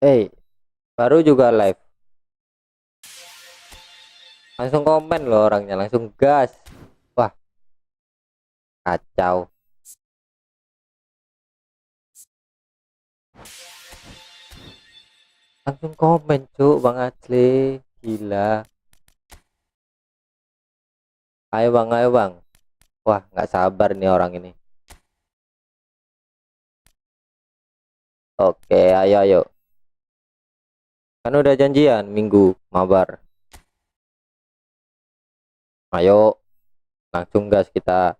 Eh, baru juga live. Langsung komen loh orangnya, langsung gas. Wah, kacau. Langsung komen, cuk, Bang Asli. Gila. Ayo Bang, ayo Bang. Wah, nggak sabar nih orang ini. Oke, ayo ayo. Kan udah janjian minggu mabar. Ayo, langsung gas kita.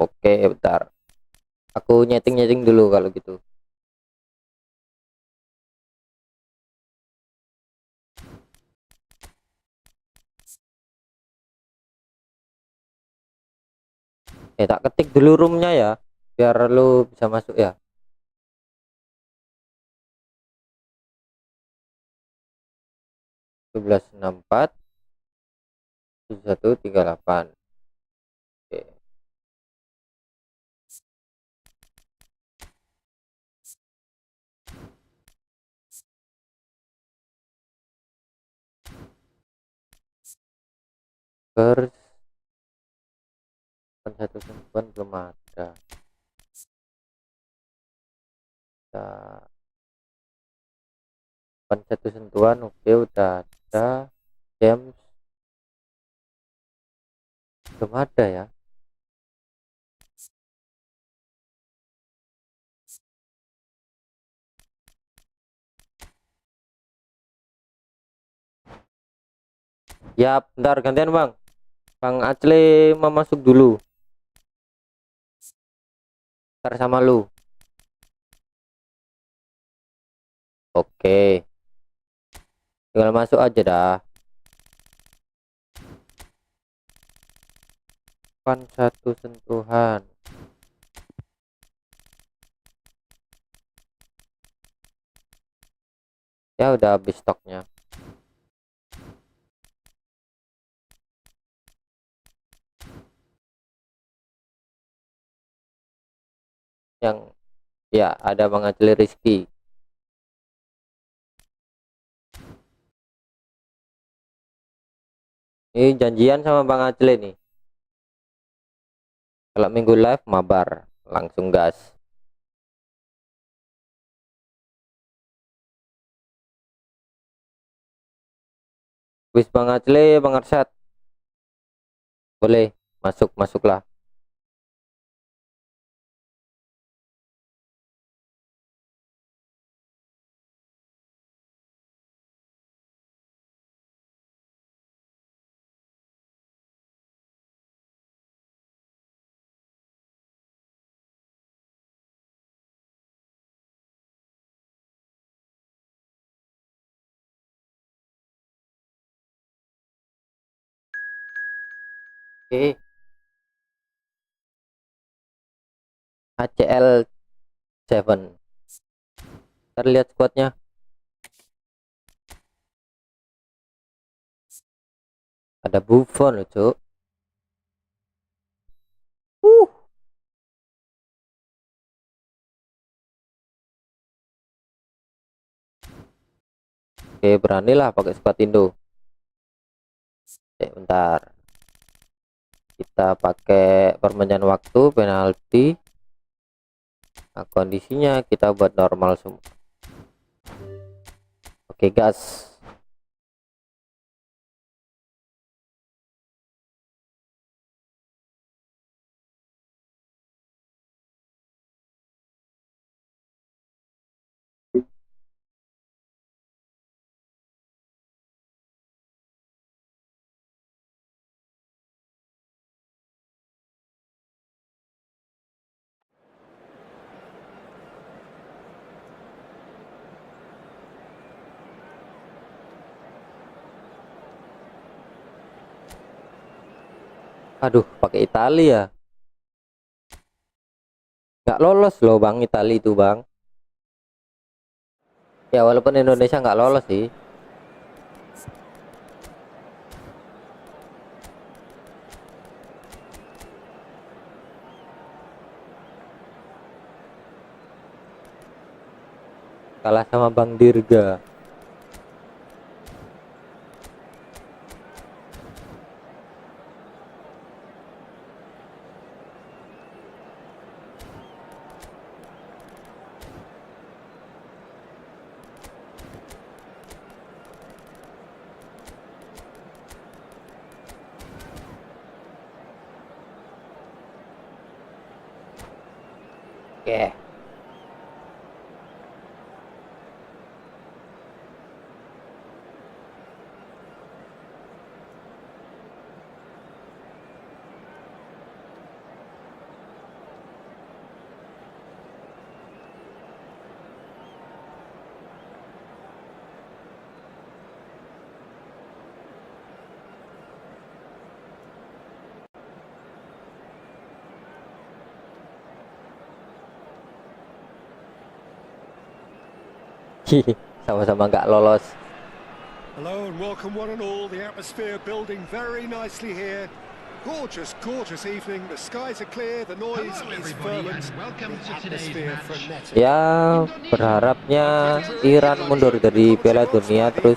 Oke, bentar. Aku nyeting-nyeting dulu kalau gitu. Tak ketik dulu roomnya ya, biar lu bisa masuk ya. 1164 7138. Oke. First, satu sentuhan belum ada. Nah, satu sentuhan oke udah ada. James belum ada ya. Ya, bentar gantian Bang. Bang Acle mau masuk dulu. Ntar sama lu. Oke. Tinggal masuk aja dah. Satu sentuhan. Ya udah habis stoknya. Yang ya ada Bang Acle Rizky. Ini janjian sama Bang Acle nih. Kalau minggu live mabar, langsung gas. Wis Bang Acle, Bang Arsyad. Boleh masuk, masuklah. Oke, ACL 7. Terlihat squadnya. Ada Buffon loh, Cuk. Uh. Oke, beranilah pakai squad Indo. Bentar. Kita pakai perpanjangan waktu, penalti. Nah, kondisinya kita buat normal semua. Oke, gas. Aduh, pakai Italia. Nggak lolos loh Bang, Italia itu Bang. Ya walaupun Indonesia nggak lolos sih. Kalah sama Bang Dirga. Oke. Sama-sama nggak lolos. Hello and welcome one and all. The atmosphere building very nicely here. Gorgeous, gorgeous evening. The skies are clear, the noise is fervent. Welcome to today's match. Frenetic. Ya berharapnya Iran mundur dari Piala Dunia terus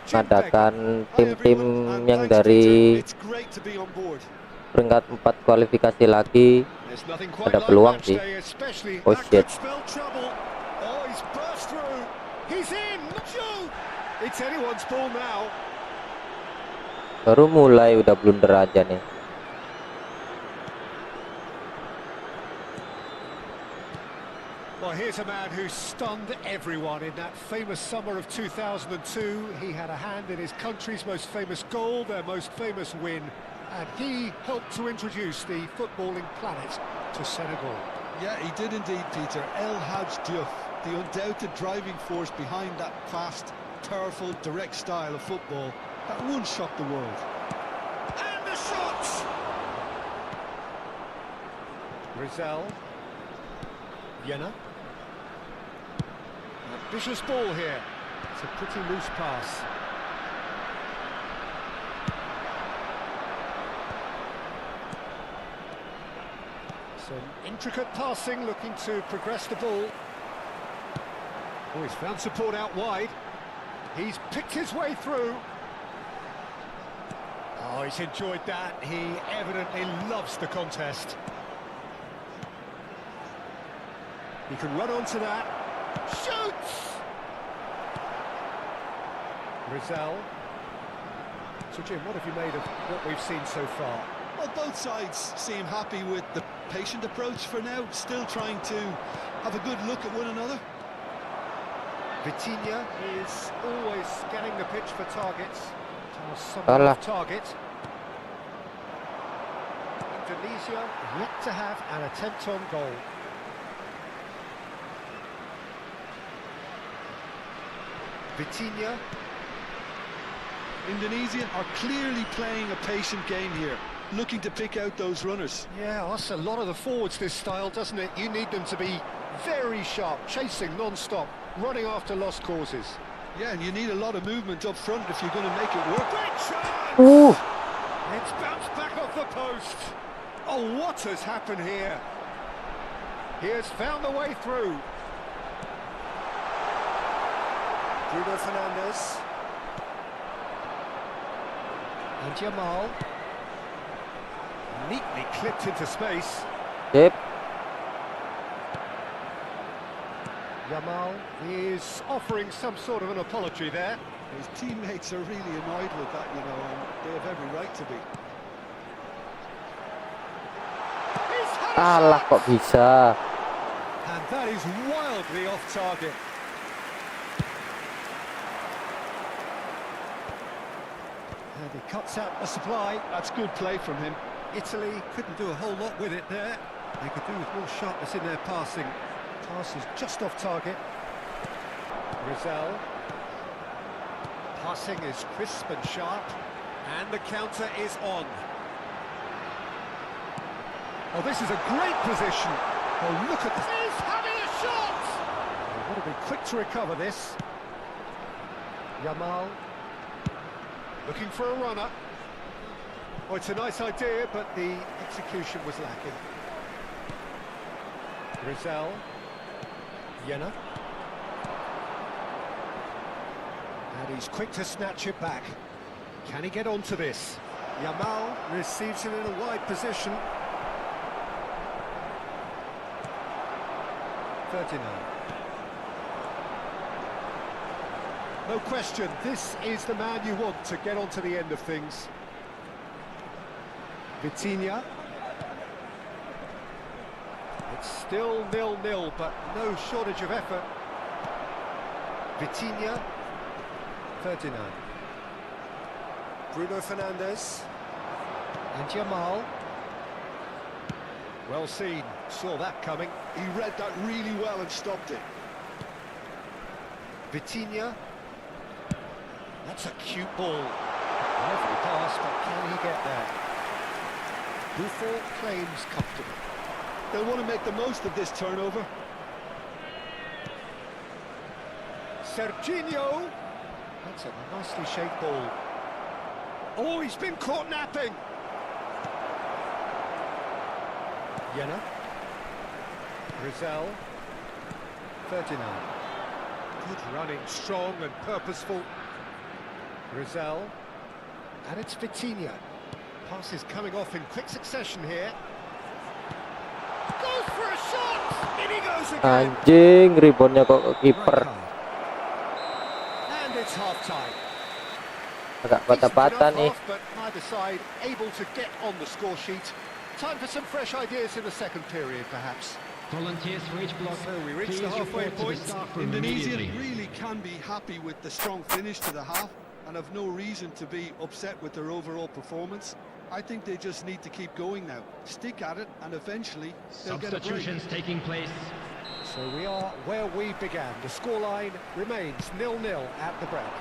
mengadakan tim-tim yang dari peringkat 4 kualifikasi lagi. Ada peluang sih. Oh shit. Oh, he's burst through. He's in. It's anyone's ball now. Baru mulai udah blunder aja nih. Well, here's a man who stunned everyone in that famous summer of 2002. He had a hand in his country's most famous goal, their most famous win, and he helped to introduce the footballing planet to Senegal. Yeah, he did indeed, Peter. El Hadj Diouf, the undoubted driving force behind that fast, powerful, direct style of football that once shocked the world. And the shots! Rizal. Vienna. Ambitious ball here. It's a pretty loose pass. Some intricate passing, looking to progress the ball. Oh, he's found support out wide. He's picked his way through. Oh, he's enjoyed that. He evidently loves the contest. He can run onto that. Shoots! Rizal. So, Jim, what have you made of what we've seen so far? Well, both sides seem happy with the patient approach for now, still trying to have a good look at one another. Vitinha is always scanning the pitch for targets. Someone off target. Indonesia yet to have an attempt on goal. Vitinha. Indonesia are clearly playing a patient game here, looking to pick out those runners. Yeah, that's a lot of the forwards, this style, doesn't it? You need them to be very sharp, chasing non-stop, running after lost causes. Yeah, and you need a lot of movement up front if you're going to make it work. Great chance! It's bounced back off the post. Oh, what has happened here? He has found the way through. Bruno Fernandes. And Jamal. Neatly clipped into space. Yep. Jamal is offering some sort of an apology there. His teammates are really annoyed with that, you know, and they have every right to be. Alah, kok bisa? And that is wildly off target. And he cuts out the supply. That's good play from him. Italy couldn't do a whole lot with it there. They could do with more sharpness in their passing. Pass is just off target. Rizal. Passing is crisp and sharp. And the counter is on. Oh, this is a great position. Oh, look at this. He's having a shot! Oh, what a big quick to recover this. Yamal looking for a runner. Oh, it's a nice idea, but the execution was lacking. Rizal, Yena, and he's quick to snatch it back. Can he get onto this? Yamal receives it in a wide position. 39. No question, this is the man you want to get onto the end of things. Vitinha. It's still 0-0, but no shortage of effort. Vitinha. 39. Bruno Fernandes. And Yamal. Well seen, saw that coming. He read that really well and stopped it. Vitinha. That's a cute ball. Lovely pass, but can he get there? Buffon claims comfortable. They'll want to make the most of this turnover. Serginho. That's a nicely shaped ball. Oh, he's been caught napping. Yena. Rizal. 39. Good running, strong and purposeful. Rizal. And it's Vitinha. Pass is coming off in quick succession here. Goes for a shot! In he goes again! Anjing, reboundnya kok ke kiper. And it's half-time. Agak patah-patah nih. But neither side able to get on the score sheet. Time for some fresh ideas in the second period, perhaps. Volunteers for each block. So we reach the halfway point. Indonesia really can be happy with the strong finish to the half and have no reason to be upset with their overall performance. I think they just need to keep going now, stick at it, and eventually they'll get a break. Substitutions taking place. So we are where we began. The scoreline remains 0-0 at the break.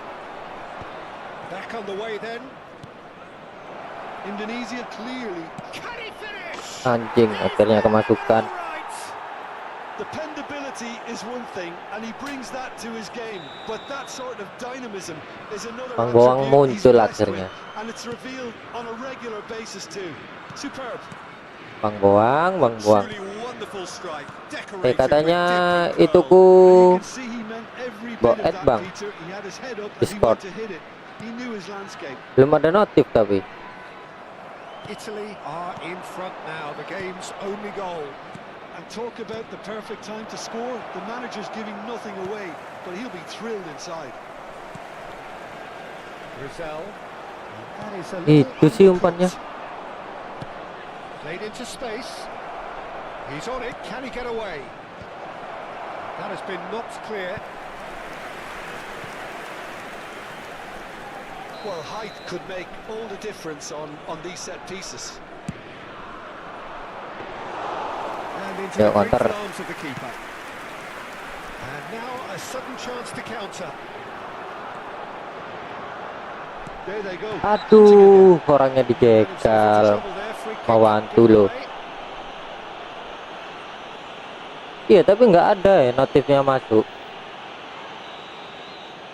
Back on the way then. Indonesia clearly. Can he finish? Anjing, akhirnya kemasukan. Dependability is one thing, and he brings that to his game. But that sort of dynamism is another Bang Boang attribute he's muncul blessed akhirnya. with, and it's revealed on a regular basis too. Superb. Bang Boang. Truly wonderful strike. Decorated Katanya with itu different ku You can see he meant every bit Boet of that, bang. Peter. He had his head up as he Discord. went to hit it. He knew his landscape. Belum ada notif tapi. Italy are in front now. The game's only goal. And talk about the perfect time to score. The manager's giving nothing away, but he'll be thrilled inside. Rizal. That is a Itu sih umpannya. Played into space. He's on it. Can he get away? That has been knocked clear. Well, height could make all the difference on these set pieces. And into Yeah, the great counter. arms of the keeper. And now a sudden chance to counter. There they go. Aduh, orangnya dijegal. Bantu loh. Iya, tapi nggak ada ya notifnya masuk.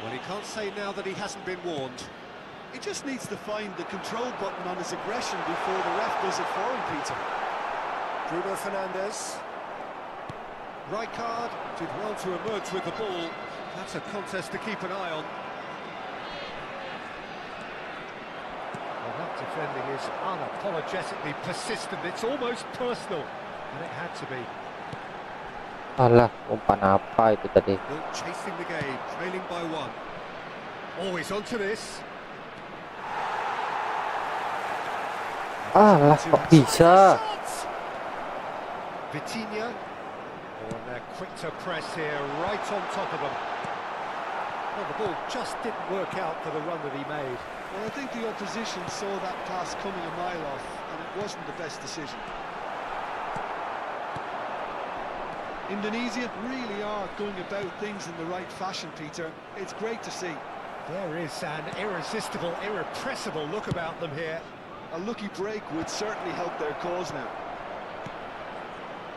Well, he can't say now that he hasn't been warned. He just needs to find the control button on his aggression before the ref does it for him, Peter. Bruno Fernandes. Rijkaard did well to emerge with the ball. That's a contest to keep an eye on. Well, that defending is unapologetically persistent. It's almost personal, and it had to be. Alah, umpan apa itu tadi? Wilt chasing the game, trailing by one. Always onto this. Alah, kok bisa? Vitinha. Oh, and they're quick to press here, right on top of them. Well, the ball just didn't work out for the run that he made. Well, I think the opposition saw that pass coming a mile off, and it wasn't the best decision. Indonesia really are going about things in the right fashion, Peter. It's great to see. There is an irresistible, irrepressible look about them here. A lucky break would certainly help their cause now.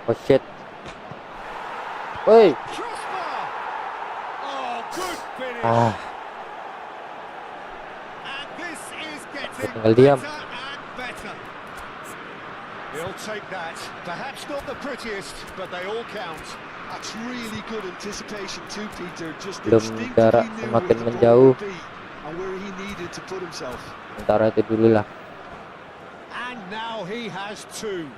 Oh shit. Woi, Crossbar! Good finish. Ah, And this is getting tinggal diam. better and better. He'll take that. Perhaps not the prettiest, but they all count. That's really good anticipation too, Peter. Just Belum jarak instinctively knew semakin where the menjauh. ball would be and where he needed to put himself. Sementara itu dulu lah. And now he has two.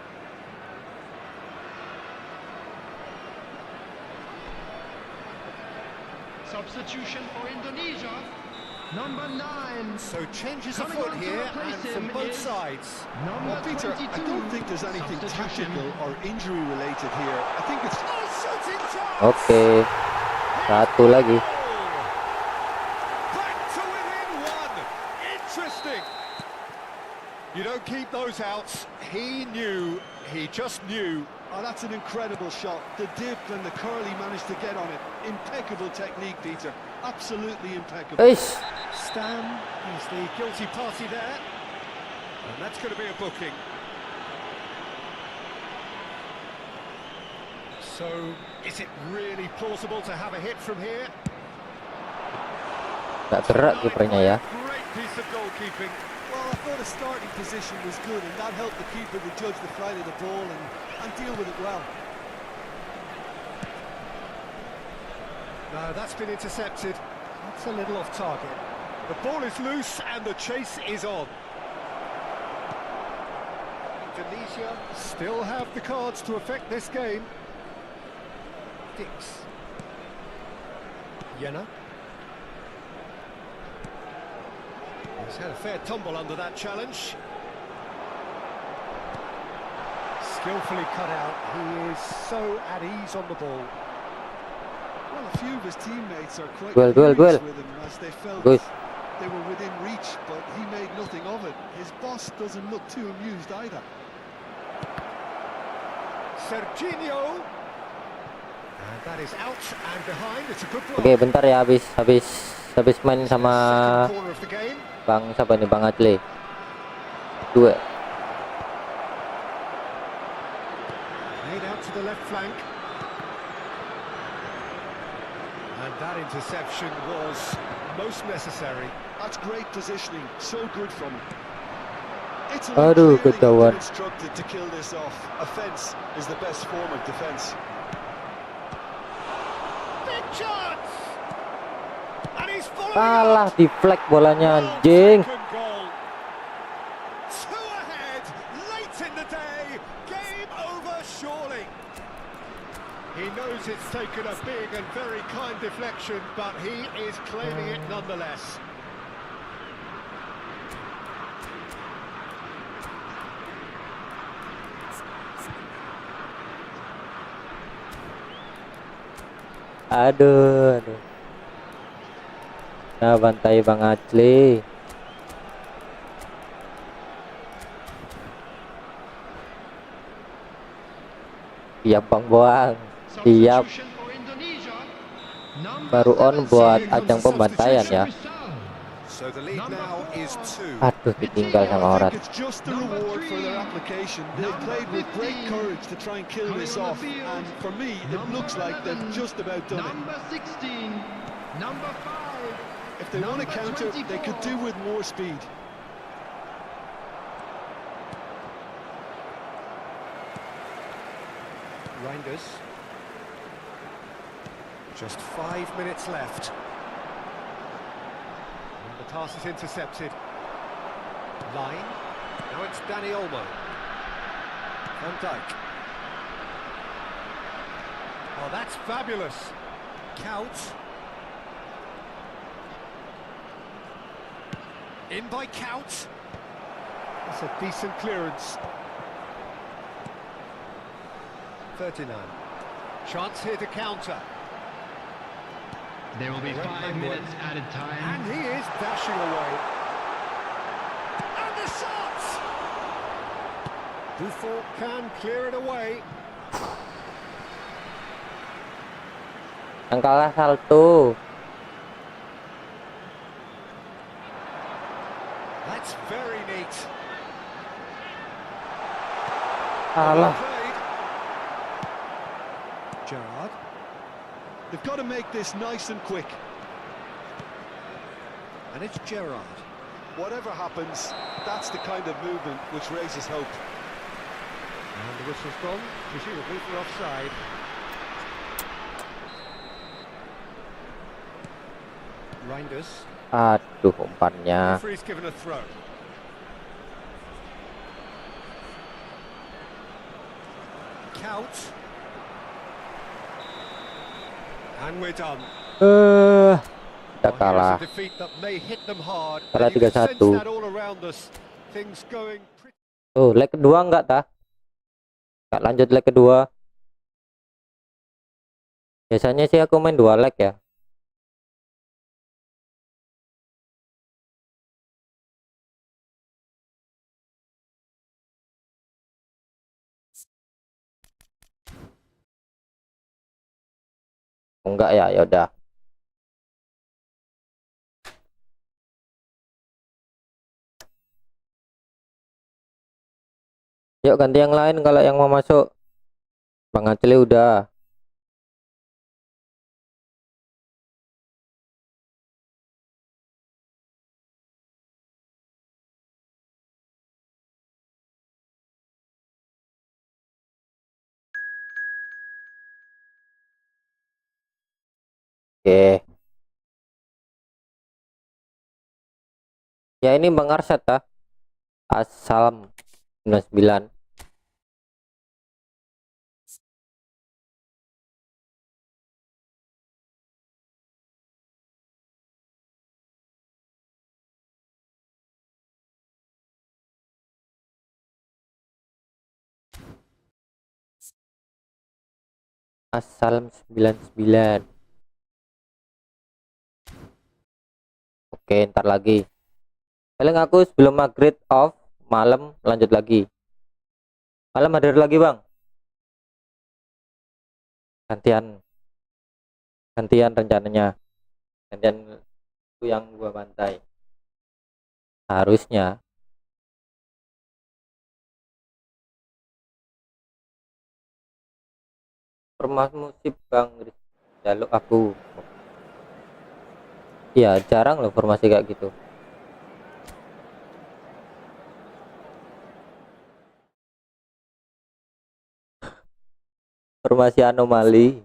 Substitution for Indonesia. Number 9. So changes of Coming foot on to here, replace and from him both is sides. Number Well, Peter, 22. I don't think there's anything Substitution. tactical or injury related here. I think it's Oh, shooting chance! Oke, satu lagi. Back to within one. Interesting. You don't keep those outs. He knew. He just knew. oh, that's an incredible shot. The dip and the curl he managed to get on it. Impeccable technique, Peter. Absolutely impeccable. Eish, Stam is the guilty party there. And that's going to be a booking. So, is it really plausible to have a hit from here? nggak gerak kipernya ya. Great piece of goalkeeping. Well, I thought the starting position was good, and that helped the keeper to judge the flight of the ball and deal with it well. No, that's been intercepted. That's a little off target. The ball is loose and the chase is on. Indonesia still have the cards to affect this game. Dix. Yena. He's had a fair tumble under that challenge. Skillfully cut out. He is so at ease on the ball. Well, a few of his teammates are quite Duel. furious with him as they felt Good. they were within reach, but he made nothing of it. His boss doesn't look too amused either. Serginho. And that is out and behind. It's a good block. Oke, bentar ya, habis main sama Second corner of the game. Bang siapa nih, Bang Adli. Dua. Made out to the left flank. And that interception was most necessary. That's great positioning, so good from him. Italy Aduh, clearly have ketahuan. been instructed to kill this off. Offense is the best form of defense. Big chance! And he's following Salah up. di flag bolanya, anjing. Second goal. Two ahead, late in the day. Game over surely. He knows it's taken a big and very kind deflection, but he is claiming it nonetheless. Aduh. Nah, bantai Bang Adli. Siap Bang Boang. Siap. Substitution for Indonesia. Number Baru on 17. buat ajang pembantaian ya. So the lead now is 2. Aduh, ditinggal sama I orang. think it's just the reward for their application. They played with great courage to try and kill this off, and for me, it looks like they've just about done it. Number 16. Number 5. If they want to counter, they could do with more speed. Reinders. Just 5 minutes left. And the pass is intercepted. Line. Now it's Danny Olmo. Van Dijk. Oh, that's fabulous. Count. In by Count. That's a decent clearance. Ferdinand. Chance here to counter. There will be 5 minutes added And time. he is dashing away. And the shot! Buffon can clear it away. Yang kalah salto. That's very neat. Salah. Played. Gerrard. They've got to make this nice and quick. And it's Gerrard. Whatever happens, that's the kind of movement which raises hope. And the whistle's gone, presumably for offside. Reinders. Aduh, umpannya. Referee's given a throw. Count. And we're done. Udah kalah. Kalah 3-1. Oh, leg kedua enggak tah? Enggak lanjut leg kedua. Biasanya sih aku main 2 leg ya. Enggak ya, ya udah. Yuk ganti yang lain kalau yang mau masuk. Bang Aceli udah. Oke. Ya ini Bang Arsyad ta. Assalam 99. Assalam 99. Oke, ntar lagi. Paling aku sebelum maghrib off, malam lanjut lagi. Malam hadir lagi bang. Gantian rencananya. Gantian itu yang gua bantai. Harusnya. Permas musik bang, jaluk aku. Iya jarang loh formasi kayak gitu. Formasi anomali.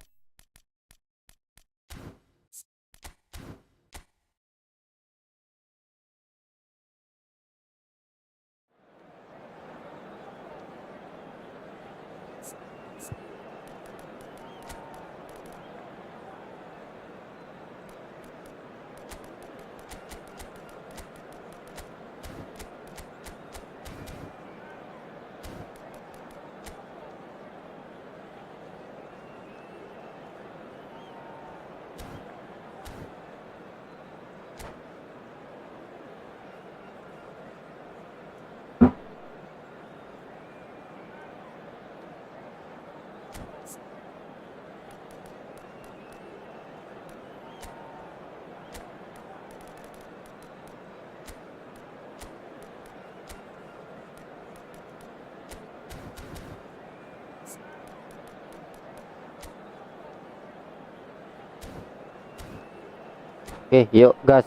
Oke, yuk gas.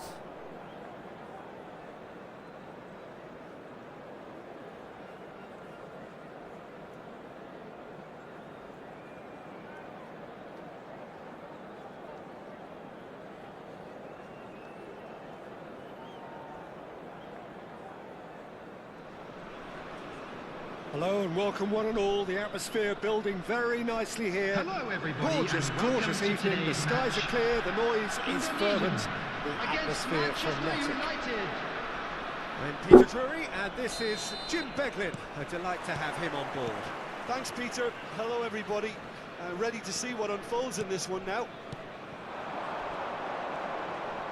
Hello and welcome one and all. The atmosphere building very nicely here. Hello everybody. Gorgeous, and welcome gorgeous to evening. The today's skies are match. clear, the noise is fervent, the Against atmosphere Manchester frenetic. United. I'm Peter Drury and this is Jim Beglin. A delight to have him on board. Thanks, Peter. Hello, everybody. Ready to see what unfolds in this one now.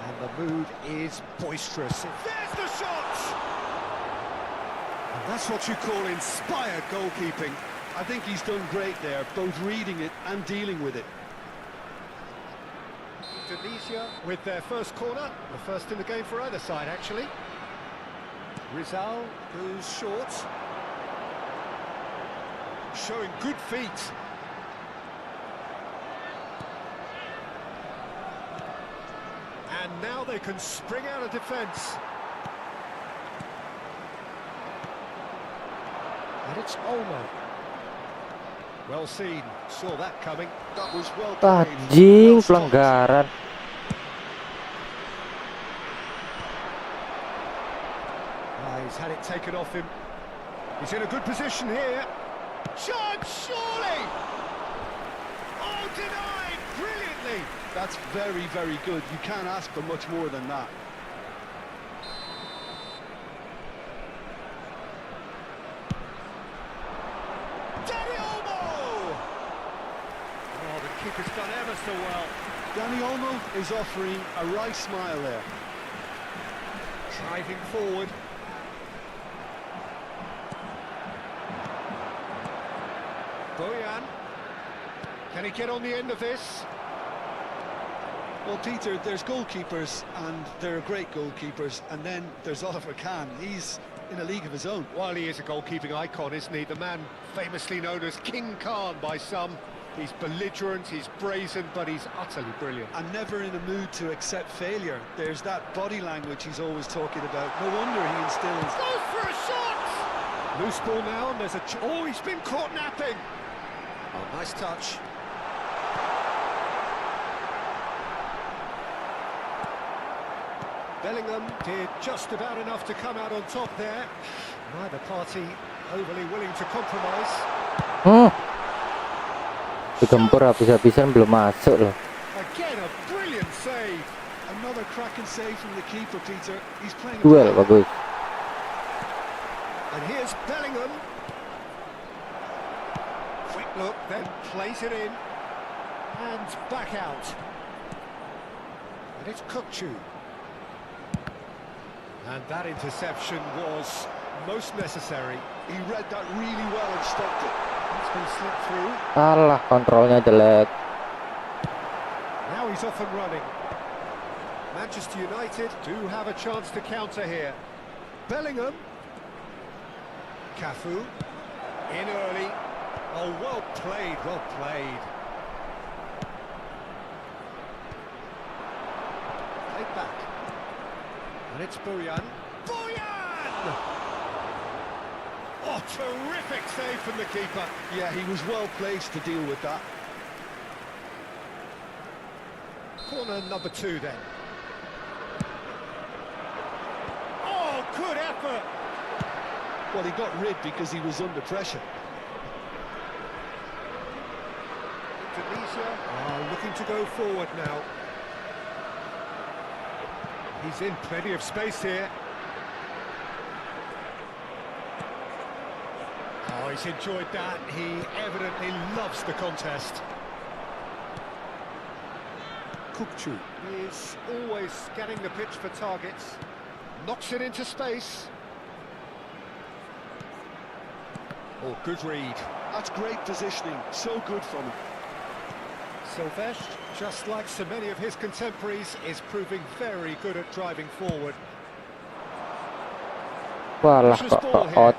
And the mood is boisterous. There's the shot! And that's what you call inspired goalkeeping. I think he's done great there, both reading it and dealing with it. Tunisia with their first corner, the first in the game for either side actually. Rizal goes short. Showing good feet. And And now they can spring out of defence. And it's Olmo. Well seen, saw that coming. That was well played. Anjing, Well stopped. pelanggaran. He's had it taken off him. He's in a good position here. Chance, surely! Oh, denied brilliantly. That's very, very good. You can't ask for much more than that. Oh, the keeper's done ever so well. Dani Olmo is offering a right smile there. Driving forward. Bojan. Can he get on the end of this? Well, Peter, there's goalkeepers, and there are great goalkeepers, and then there's Oliver Kahn. He's in a league of his own. Well, he is a goalkeeping icon, isn't he? The man famously known as King Khan by some. He's belligerent, he's brazen, but he's utterly brilliant. And never in a mood to accept failure. There's that body language he's always talking about. No wonder he instills. Goes for a shot! Loose ball now, and there's a... Oh, he's been caught napping! Oh, nice touch. Bellingham did just about enough to come out on top there. Neither party overly willing to compromise. Digempur habis-habisan belum masuk loh. Again, a brilliant save. Another cracking save from the keeper, Peter. He's playing Duel bagus. And here's Bellingham. Quick look, then plays it in. And back out. And it's Thankyou. And that interception was most necessary. He read that really well and stopped it. It's been slipped through. Alah, kontrolnya jelek. Now he's off and running. Manchester United do have a chance to counter here. Bellingham. Cafu. In early. Oh, well played, well played. Played back. And it's Bojan. Bojan! Oh, terrific save from the keeper. Yeah, he was well placed to deal with that. Corner number 2 then. Oh, good effort. Well, he got rid because he was under pressure. Bisa looking to go forward now. He's in plenty of space here. Oh, he's enjoyed that. He evidently loves the contest. Thankyou is always scanning the pitch for targets. Knocks it into space. Oh, good read. That's great positioning. So good from him. Silvestre, just like so many of his contemporaries, is proving very good at driving forward. Walah, Vicious kok ball here. out.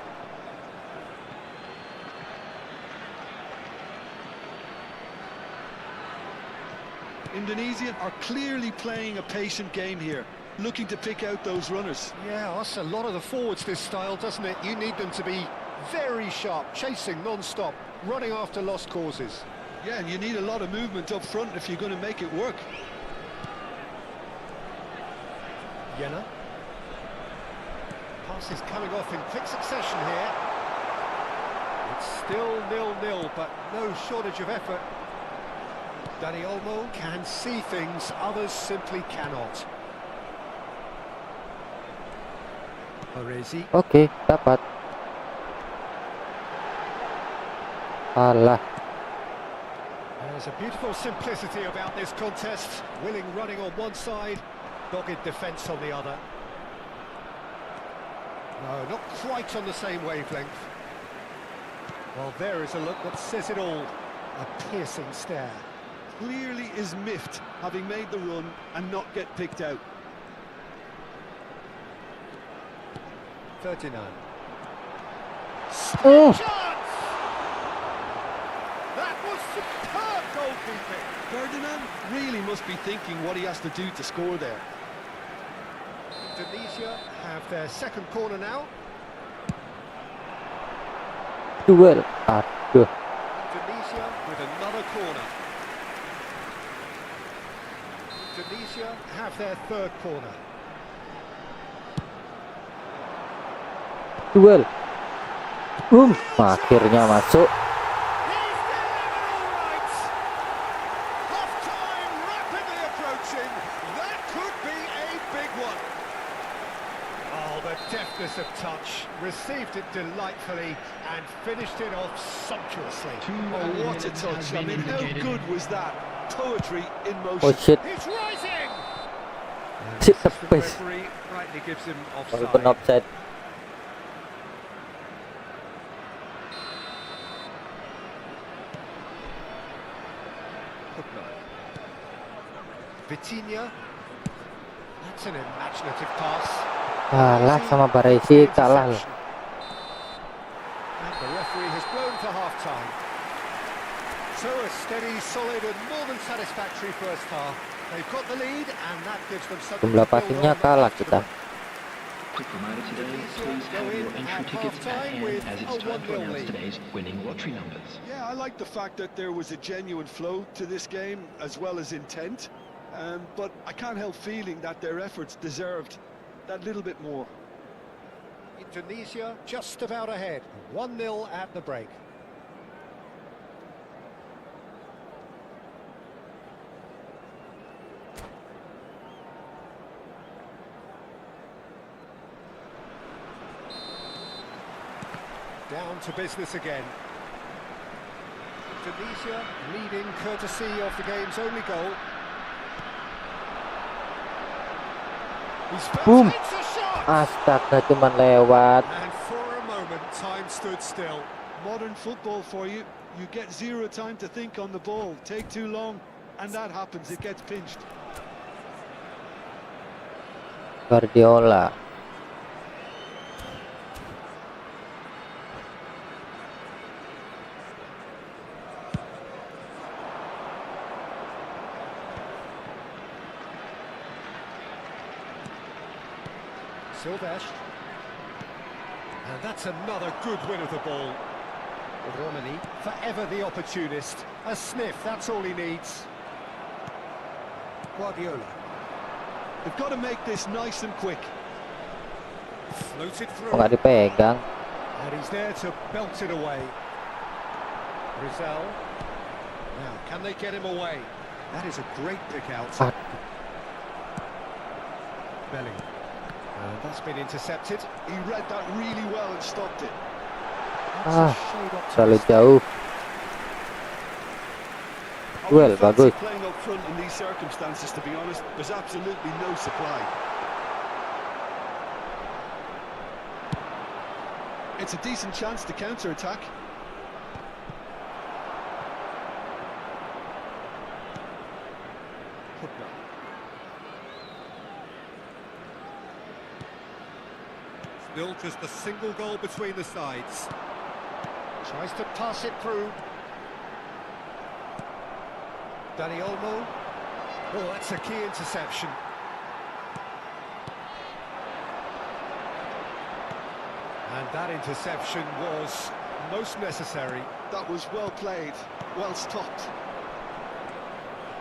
Indonesia are clearly playing a patient game here, looking to pick out those runners. Yeah, that's a lot of the forwards, this style, doesn't it? You need them to be very sharp, chasing non-stop, running after lost causes. Yeah, and you need a lot of movement up front if you're going to make it work. Jena. Pass is coming off in quick succession here. It's still 0-0, but no shortage of effort. Dani Olmo can see things others simply cannot. Orezi. Oke, dapat. Alah. There's a beautiful simplicity about this contest. Willing running on one side, dogged defence on the other. No, not quite on the same wavelength. Well, there is a look that says it all. A piercing stare. Clearly is miffed, having made the run and not get picked out. Ferdinand. Oh. Chance! That was superb goalkeeping. Ferdinand really must be thinking what he has to do to score there. Indonesia have their second corner now. Duel. Aduh. Indonesia with another corner. Indonesia have their third corner. Duel. Akhirnya masuk. He's delivered all right. Half time rapidly approaching. That could be a big one. Oh, the deftness of touch. Received it delightfully and finished it off sumptuously. Oh, what a touch. I mean, how good was that? Poetry in Oh motion. shit. He's rising. Shit, The tepis. referee rightly gives him Walaupun offside. offside. Vitinha. That's an imaginative pass. Kalah sama Baresi, kalah loh. And the referee has blown for half-time. So a steady, solid and more than satisfactory first half. They've got the lead and that gives them something Jumlah to build passingnya on kalah after kita. the- Quick reminder today, please have your entry tickets at hand as it's time to announce today's winning lottery numbers. Yeah, I like the fact that there was a genuine flow to this game as well as intent. But I can't help feeling that their efforts deserved that little bit more. Indonesia just about ahead. 1-0 at the break. Down to business again. Indonesia leading courtesy of the game's only goal. He's Boom. hits a shot! Astaga, cuman lewat. And for a moment, time stood still. Modern football for you. You get zero time to think on the ball. Take too long, and that happens. It gets pinched. Guardiola. Silvesh. And that's another good win of the ball. Romani, forever the opportunist. A sniff, that's all he needs. Guardiola. They've got to make this nice and quick. Floated Kok through. nggak dipegang? And he's there to belt it away. Rizal. Now, can they get him away? That is a great pick out. Ah. Belling. And that's been intercepted. He read that really well and stopped it. Ah, Showed terlalu optimistic. jauh. I Well, would fancy bagus. playing up front in these circumstances, to be honest. There's absolutely no supply. It's a decent chance to counter-attack. Still just a single goal between the sides. Tries to pass it through. Dani Olmo. Oh, that's a key interception. And that interception was most necessary. That was well played, well stopped.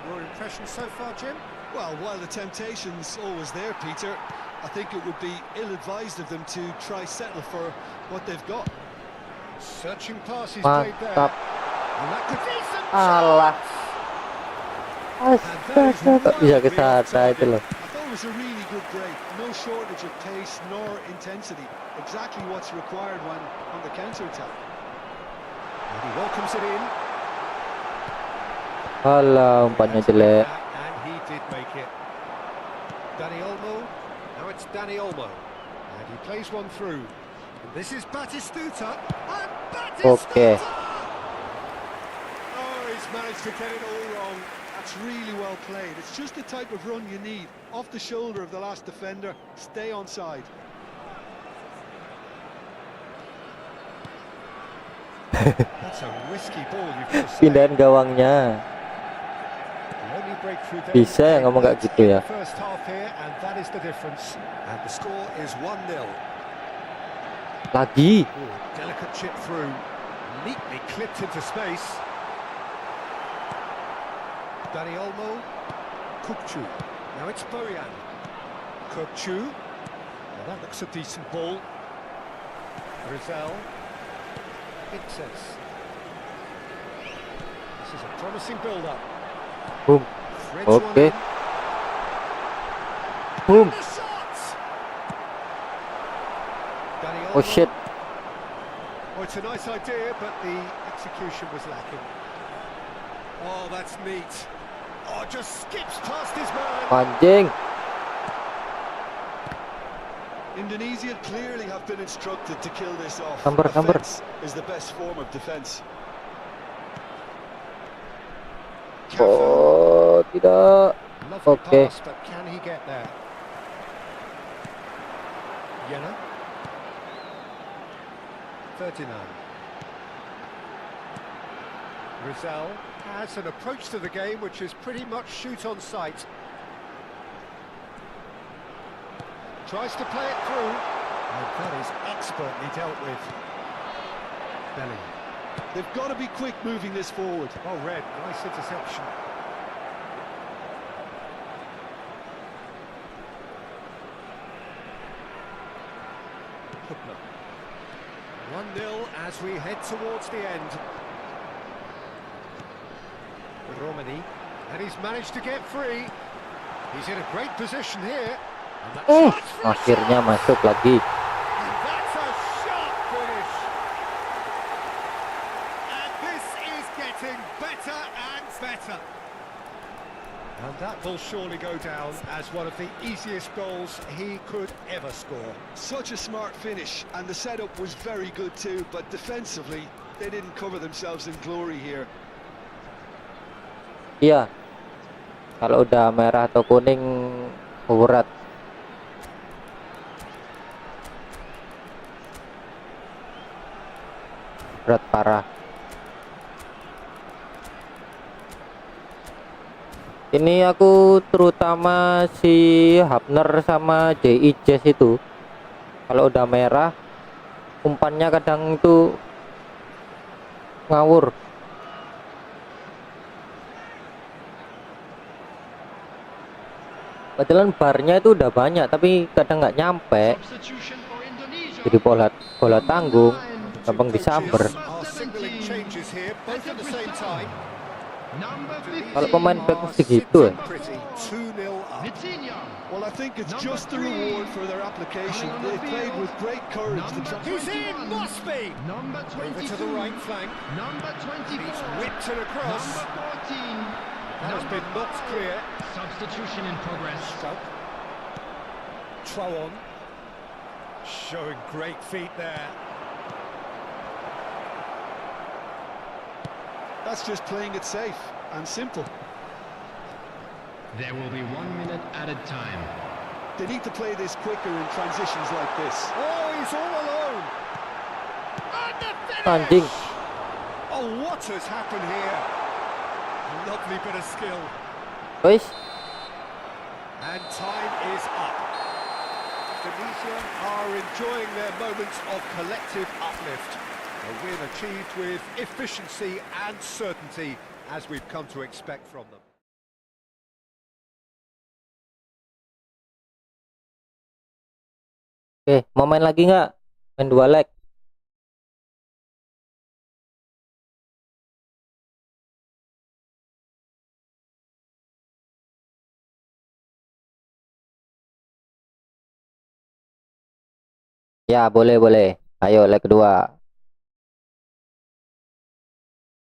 Your impression so far, Jim? Well, while the temptation's always there, Peter, I think it would be ill-advised of them to try settle for what they've got. Searching pass is played there. Mantap. And that could be some Alah. Astaga, kok bisa ke sana itu loh. I thought it was a really good break. No shortage of pace nor intensity. Exactly what's required when on the counter-attack. And he welcomes it in. Alah, umpannya jelek. And he did make it. Dani Olmo. Now it's Dani Olmo. And he plays one through. And this is Batistuta. And Batistuta! Okay. Oh, he's managed to get it all wrong. That's really well played. It's just the type of run you need. Off the shoulder of the last defender. Stay onside. That's a risky ball, you've got to say. Pindahin gawangnya. The only breakthrough there Bisa came ngomong kayak late gitu in ya. the first half here, and that is the difference. And the score is 1-0. Lagi. Ooh, delicate chip through, neatly clipped into space. Dani Olmo, Kukcu. Now it's Boyan. Kukcu. Well, that looks a decent ball. Rizal. Itses. This is a promising build-up. Boom. Threads one Okay. in. Boom. The shots! Dani Oh Olmo. shit. Oh, it's a nice idea, but the execution was lacking. Oh, that's neat. Oh, just skips past his man. Anjing. Indonesia clearly have been instructed to kill this off. Sambar. Offense is the best form of defense. Oh, tidak. Lovely Okay. pass, but can he get there? Yena. 39. Rizal has an approach to the game which is pretty much shoot on sight. Tries to play it through, and that is expertly dealt with. Belly. They've got to be quick moving this forward. Oh, Red, nice interception. Hübner. 1-0 as we head towards the end. Romani, and he's managed to get free. He's in a great position here. And that shot's for a Akhirnya shot. masuk lagi. And that's a sharp finish. And this is getting better and better. And that will surely go down as one of the easiest goals he could ever score. Such a smart finish, and the setup was very good too, but defensively, they didn't cover themselves in glory here. Iya. Kalau udah merah atau kuning berat. Berat parah. Ini aku terutama si Hapner sama JI Jazz itu. Kalau udah merah umpannya kadang itu ngawur. Padahal barnya itu udah banyak tapi kadang nggak nyampe. Substitution for Indonesia. Jadi bola tanggung, gampang Coaches disamber. are signaling changes here, both at the same time. Number 15. Kalau pemain back mesti gitu ya. Pretty 2-0 up. Vitinha. Well, I think it's Number just the 3. reward for their application. Coming on the They played field. with great courage to Number try. He's in, 21. must be. Number Over 22. to the right flank. Number 24. He's whipped it across. Number 14. That has been knocked clear. Substitution in progress. Stuck. Troon. Showing great feet there. That's just playing it safe and simple. There will be 1 minute added time. They need to play this quicker in transitions like this. Oh, he's all alone. And the finish! Anjing. Oh, what has happened here? Lovely bit of skill. Guys, And time is up. Indonesia are enjoying their moments of collective uplift. A win achieved with efficiency and certainty, as we've come to expect from them. oke, mau main lagi nggak? Main 2 leg. Ya, boleh. Ayo leg kedua.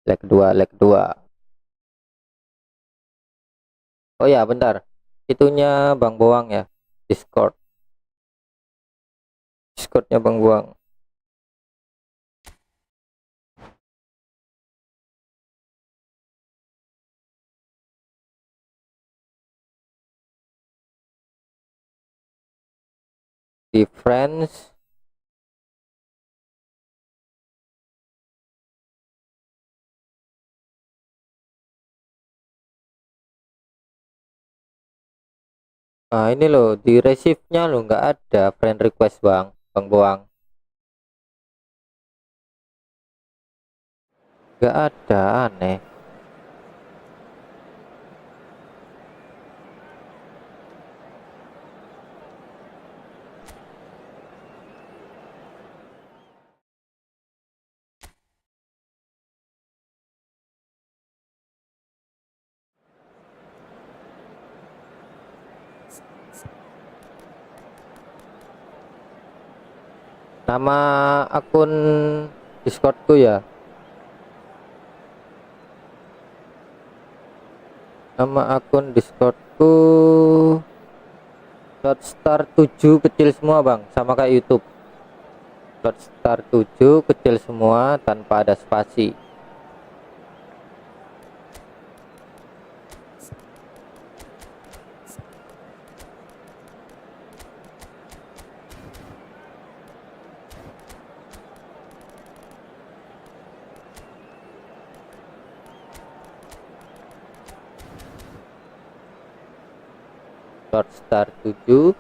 Leg kedua. Oh ya, bentar. Itunya Bang Boang ya. Discordnya Bang Boang. Di friends. Nah ini loh, di receive-nya loh nggak ada friend request bang Boang, nggak ada, aneh. Nama akun Discordku ya, nama akun Discordku Shortstar 7 kecil semua bang, sama kayak YouTube. Shortstar 7 kecil semua tanpa ada spasi. Shortstar 7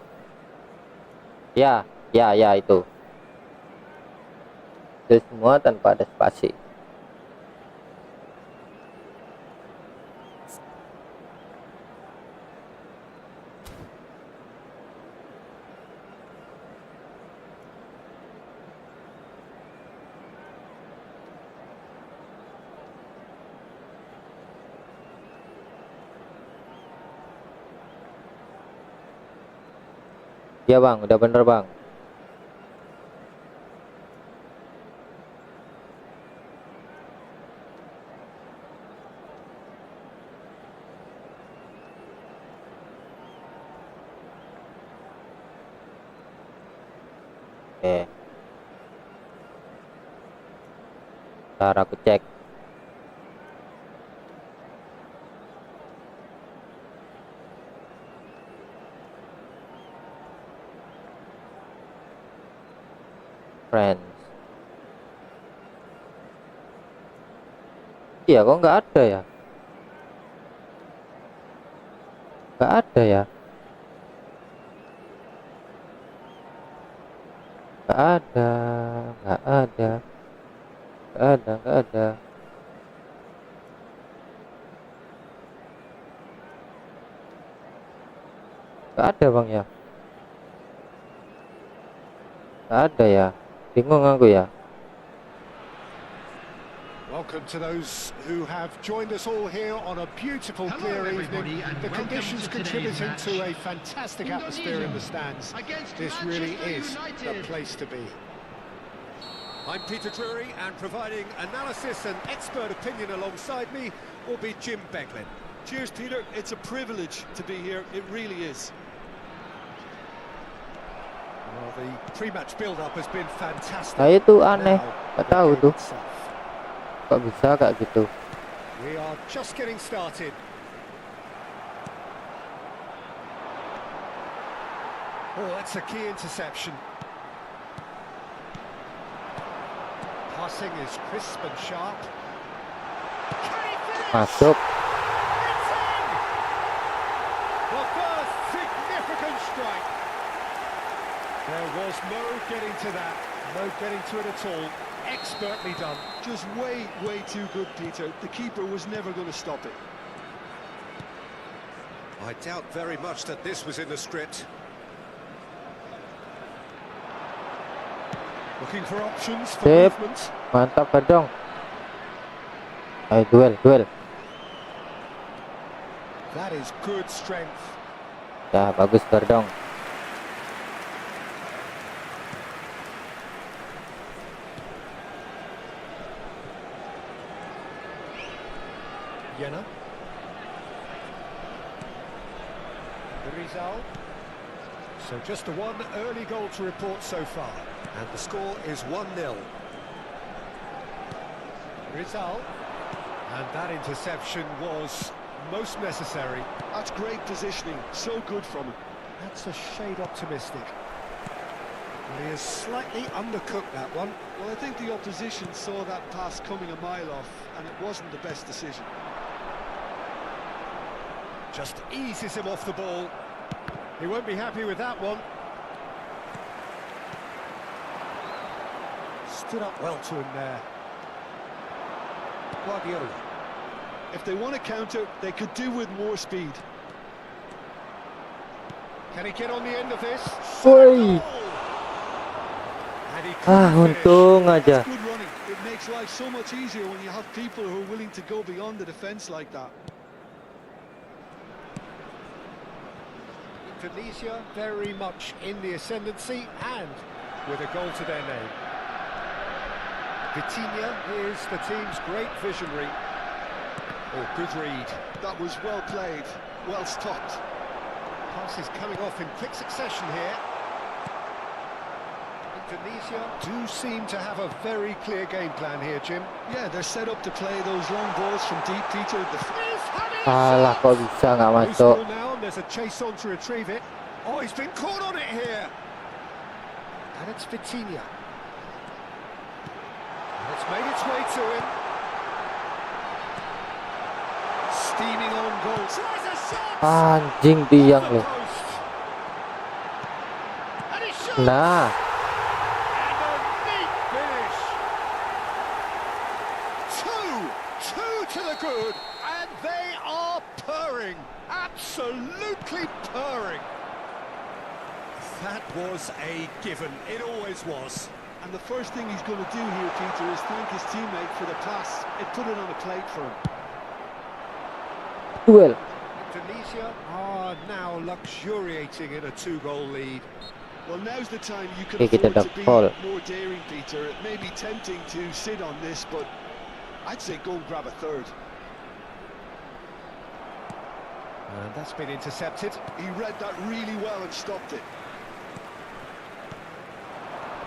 ya itu semua tanpa ada spasi. Ya bang, udah bener bang. Oke. Ntar aku cek. Friends. Iya kok nggak ada ya? Nggak ada ya? Nggak ada, nggak ada, nggak ada, nggak ada. Nggak ada bang ya? Nggak ada ya? Bingung aku ya. Welcome to those who have joined us all here on a beautiful, Hello, clear everybody, evening. and The welcome conditions to today's contributing match. to a fantastic atmosphere in the stands. Against This really is Manchester the United. place to be. I'm Peter Drury, and providing analysis and expert opinion alongside me will be Jim Beglin. Cheers, Peter. It's a privilege to be here. It really is. Well, the pre-match build-up has been fantastic. Nah itu aneh, Now, nggak the tahu game tuh. itself. Kok bisa kayak gitu? We are just getting started. Oh, that's a key interception. Passing is crisp and sharp. Can he finish? Masuk. It's in! The first significant strike. There was no getting to that, no getting to it at all. Expertly done. Just way too good, Peter. The keeper was never going to stop it. I doubt very much that this was in the script. Looking for options for Sip. movement. Mantap Badong. Ayo duel. That is good strength. Ya bagus Badong. Jena. The result. So just the one early goal to report so far. And the score is 1-0. Result. And that interception was most necessary. That's great positioning. So good from him. That's a shade optimistic. Well, he has slightly undercooked that one. Well, I think the opposition saw that pass coming a mile off, and it wasn't the best decision. Just eases him off the ball. He won't be happy with that one. Stood up well to him there. Guardiola. If they want to counter, they could do with more speed. Can he get on the end of this? Woi. And he Ah, couldn't finish. untung aja. That's good running. It makes life so much easier when you have people who are willing to go beyond the defence like that. Indonesia very much in the ascendancy and with a goal to their name. Vitinha is the team's great visionary. Oh, good read. That was well played, well stopped. Passes coming off in quick succession here. Indonesia do seem to have a very clear game plan here, Jim. Yeah, they're set up to play those long balls from deep, Peter. Alah, kok bisa nggak Loose masuk? ball now, and there's a chase on to retrieve it. Oh, he's been caught on it here. And it's Vitinha. And it's made its way to him. Steaming on goal. Tries a shot. Anjing tiang Off the loh. post. And he shoots. Nah, And a neat finish. Two to the good, and they are purring, absolutely purring. That was a given, it always was. And the first thing he's going to do here, Peter, is thank his teammate for the pass. It put it on a plate for him. duel. Indonesia are now luxuriating in a 2-goal lead. Well, now's the time you can Okay, kita afford to dah be foul. more daring, Peter. It may be tempting to sit on this, but I'd say go and grab a third. And that's been intercepted. He read that really well and stopped it.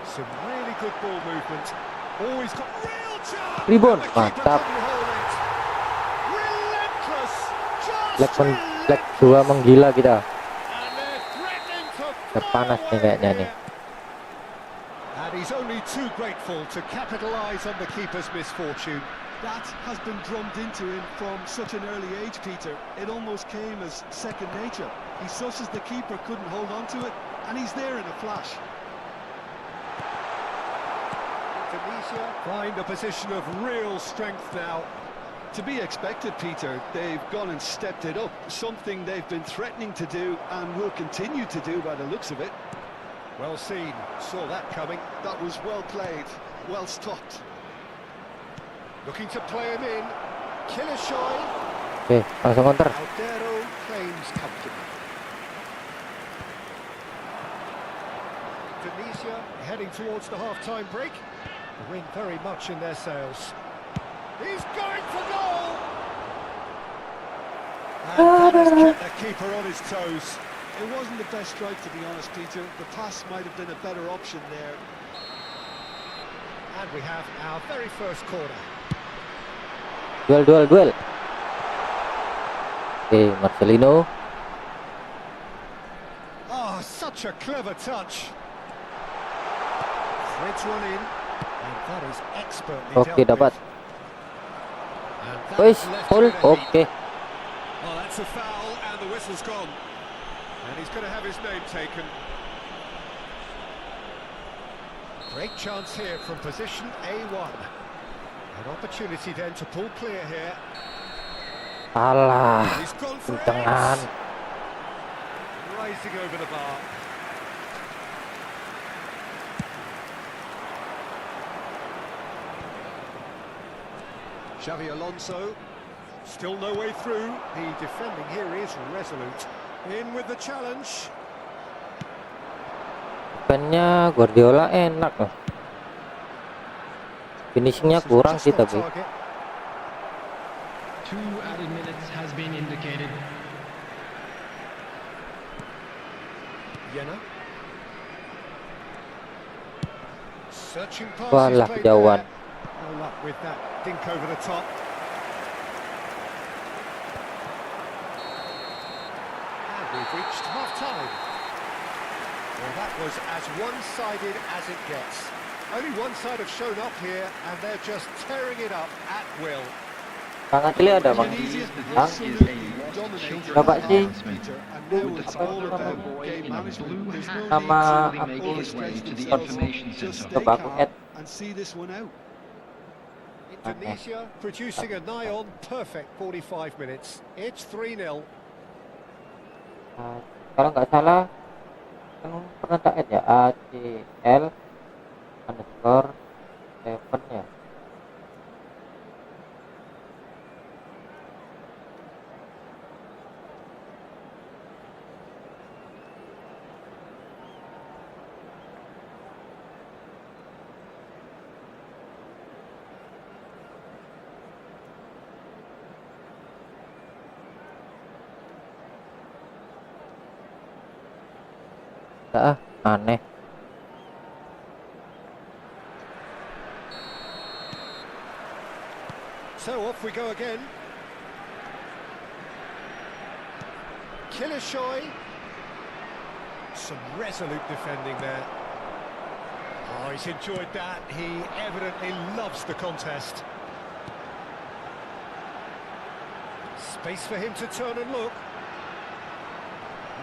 Some really good ball movement. Oh, he's got real chance. Rebound, And the keeper mantap. couldn't hold it. Relentless. Leg Just leg 2 menggila kita. And they're threatening to Udah panas nih kayaknya nih. And he's only too grateful to capitalise on the keeper's misfortune. That has been drummed into him from such an early age, Peter. It almost came as second nature. He susses the keeper couldn't hold on to it, and he's there in a flash. Indonesia find a position of real strength now. To be expected, Peter. They've gone and stepped it up, something they've been threatening to do and will continue to do by the looks of it. Well seen, saw that coming. That was well played, well stopped. Looking to play him in. Killer shy. Oke, langsung counter. Aldero claims comfortably. Indonesia heading towards the half-time break. The wind very much in their sails. He's going for goal! And that has kept the keeper on his toes. It wasn't the best strike, to be honest, Peter. The pass might have been a better option there. And we have our very first corner. Duel. Oke, Marcelino. Oh, such a clever touch. Threads one in, and that is expertly Oke, dealt dapat. with. And that Wis, left full. him in a heap. Oke. Oh, that's a foul, and the whistle's gone. And he's going to have his name taken. Great chance here from position A1. An opportunity then to pull clear here. Alah, He's gone for it. kencengan. Rising over the bar. Xavi Alonso, still no way through. The defending here is resolute. In with the challenge. Defense-nya Guardiola enak loh. Finishingnya kurang sih Just on tapi. target. 2 added minutes has been indicated. Jena. Searching pass. Walah, kejauhan. No luck with that dink over the top. And we've reached half-time. Well, that was as one-sided as it gets. Only one side have shown up here, and they're just tearing it up at will. Kang Adli ada bang? Tunisia Kang? absolutely dominated Coba that sih. half, Peter, and now it's all about game management. There's no Nama need to aku overstretch to the themselves. information Just center. stay Coba aku calm add. and see this one out. Indonesia producing a nigh-on perfect 45 minutes. It's 3-0. Kalau nggak salah kan pernah tak add ya, ACL underscore 7 ya. Aneh. So off we go again. Killer shy. Some resolute defending there. Oh, he's enjoyed that. He evidently loves the contest. Space for him to turn and look.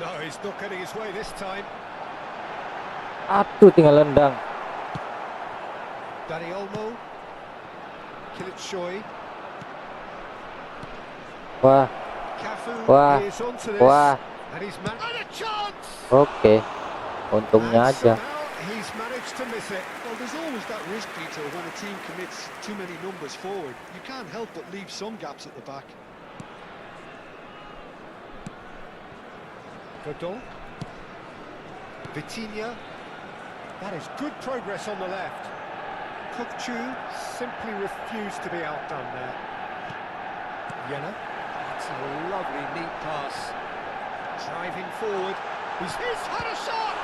No, he's not getting his way this time. Aduh, tinggal lendang. Danny Olmo. Kill it Shoy. Wah, Cafu Wah. is onto this. wah. And he's and a chance! Oke. Untungnya And aja. somehow he's managed to miss it. Well, there's always that risk, Peter, when a team commits too many numbers forward. You can't help but leave some gaps at the back. Godon. Vitinha. That is good progress on the left. Kukchu simply refused to be outdone there. Yena. That's a lovely, neat pass. Driving forward. He's had a shot!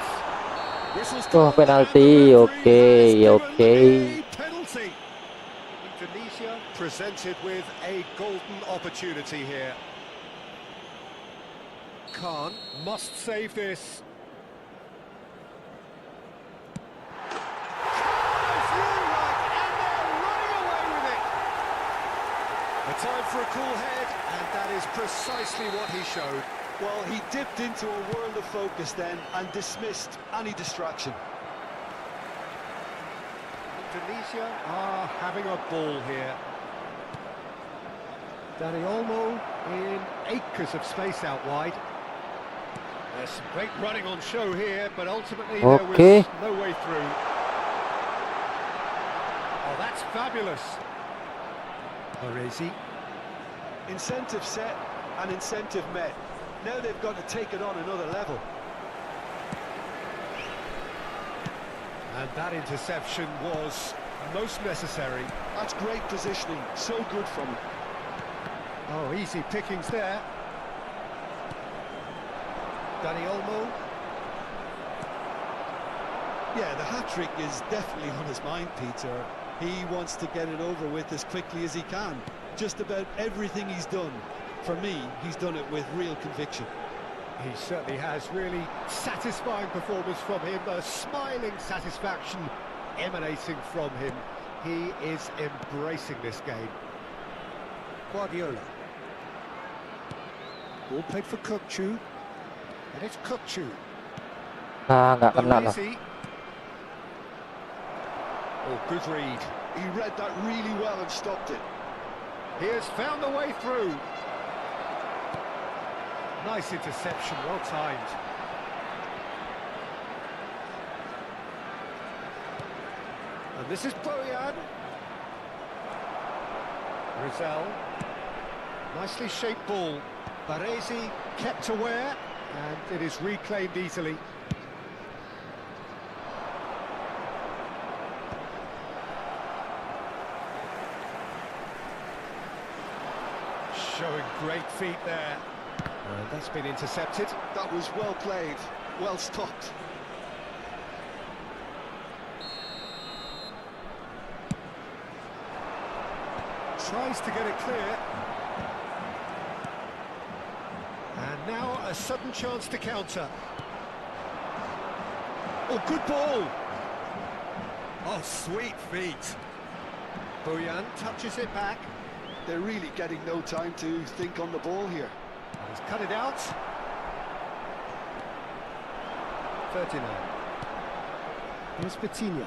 Whistles Oh, gone, penalty. and the Oke, referee has oke. given a penalty. Indonesia presented with a golden opportunity here. Khan must save this. A time for a cool head, and that is precisely what he showed. Well, he dipped into a world of focus then and dismissed any distraction. Indonesia are having a ball here. Danny Olmo in acres of space out wide. There's some great running on show here, but ultimately there Okay. was no way through. Oh, that's fabulous. Baresi. Incentive set and incentive met. Now they've got to take it on another level. And that interception was most necessary. That's great positioning, so good from him. Oh, easy pickings there. Danny Olmo. Yeah, the hat-trick is definitely on his mind, Peter. He wants to get it over with as quickly as he can. Just about everything he's done, for me, he's done it with real conviction. He certainly has. Really satisfying performance from him. A smiling satisfaction emanating from him. He is embracing this game. Guardiola. Ball played for Kukchu. And it's Kukchu. Nggak kena lah. Donasi. Oh, good read. He read that really well and stopped it. He has found the way through. Nice interception, well timed. And this is Boyan. Rizal. Nicely shaped ball. Baresi kept aware, and it is reclaimed easily. Showing great feet there. And that's been intercepted. That was well played, well stopped. Tries to get it clear. And now a sudden chance to counter. Oh, good ball. Oh, sweet feet. Boyan touches it back. They're really getting no time to think on the ball here. And he's cut it out. Ferdinand. Here's Vitinha.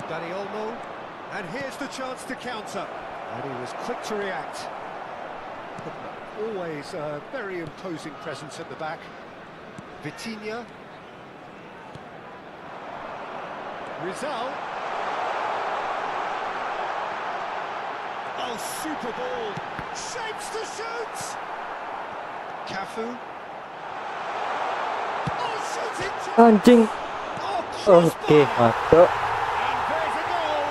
Dani Olmo. And here's the chance to counter. And he was quick to react. Always a very imposing presence at the back. Vitinha. Rizal. Oh, super ball. Shapes to shoot. Cafu. Oh, shooting. Anjing. Oh, Oke, masuk. And there's a goal.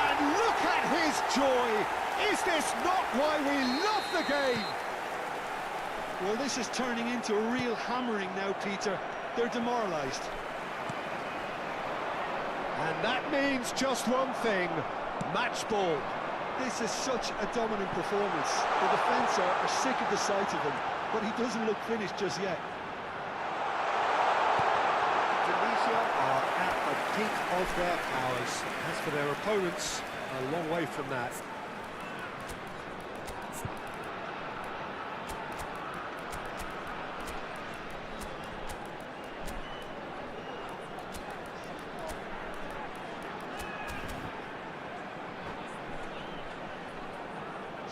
And look at his joy. Is this not why we love the game? Well, this is turning into a real hammering now, Peter. They're demoralised. And that means just one thing. Match ball. This is such a dominant performance. The defence are sick of the sight of him, but he doesn't look finished just yet. Tunisia are at the peak of their powers. As for their opponents, a long way from that.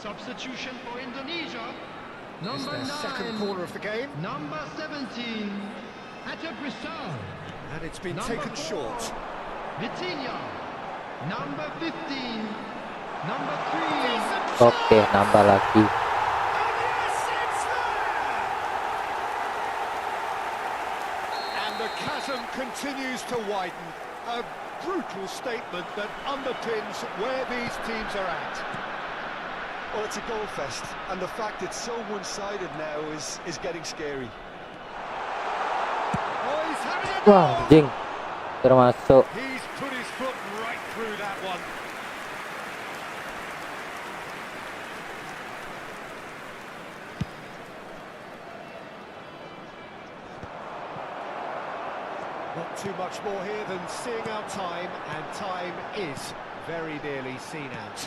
Substitution for Indonesia. It's Number their second 9. corner of the game, Number 17. Bisa. and it's been Number taken 4, short. Vitinha. Number 15. Number 3. Oke, nambah lagi. And yes, it's there! And the chasm continues to widen. A brutal statement that underpins where these teams are at. Well, it's a goal fest, and the fact it's so one-sided now is getting scary. Oh, he's having a Wah, go! anjing. Termasuk. He's put his foot right through that one. Not too much more here than seeing out time, and time is very nearly seen out.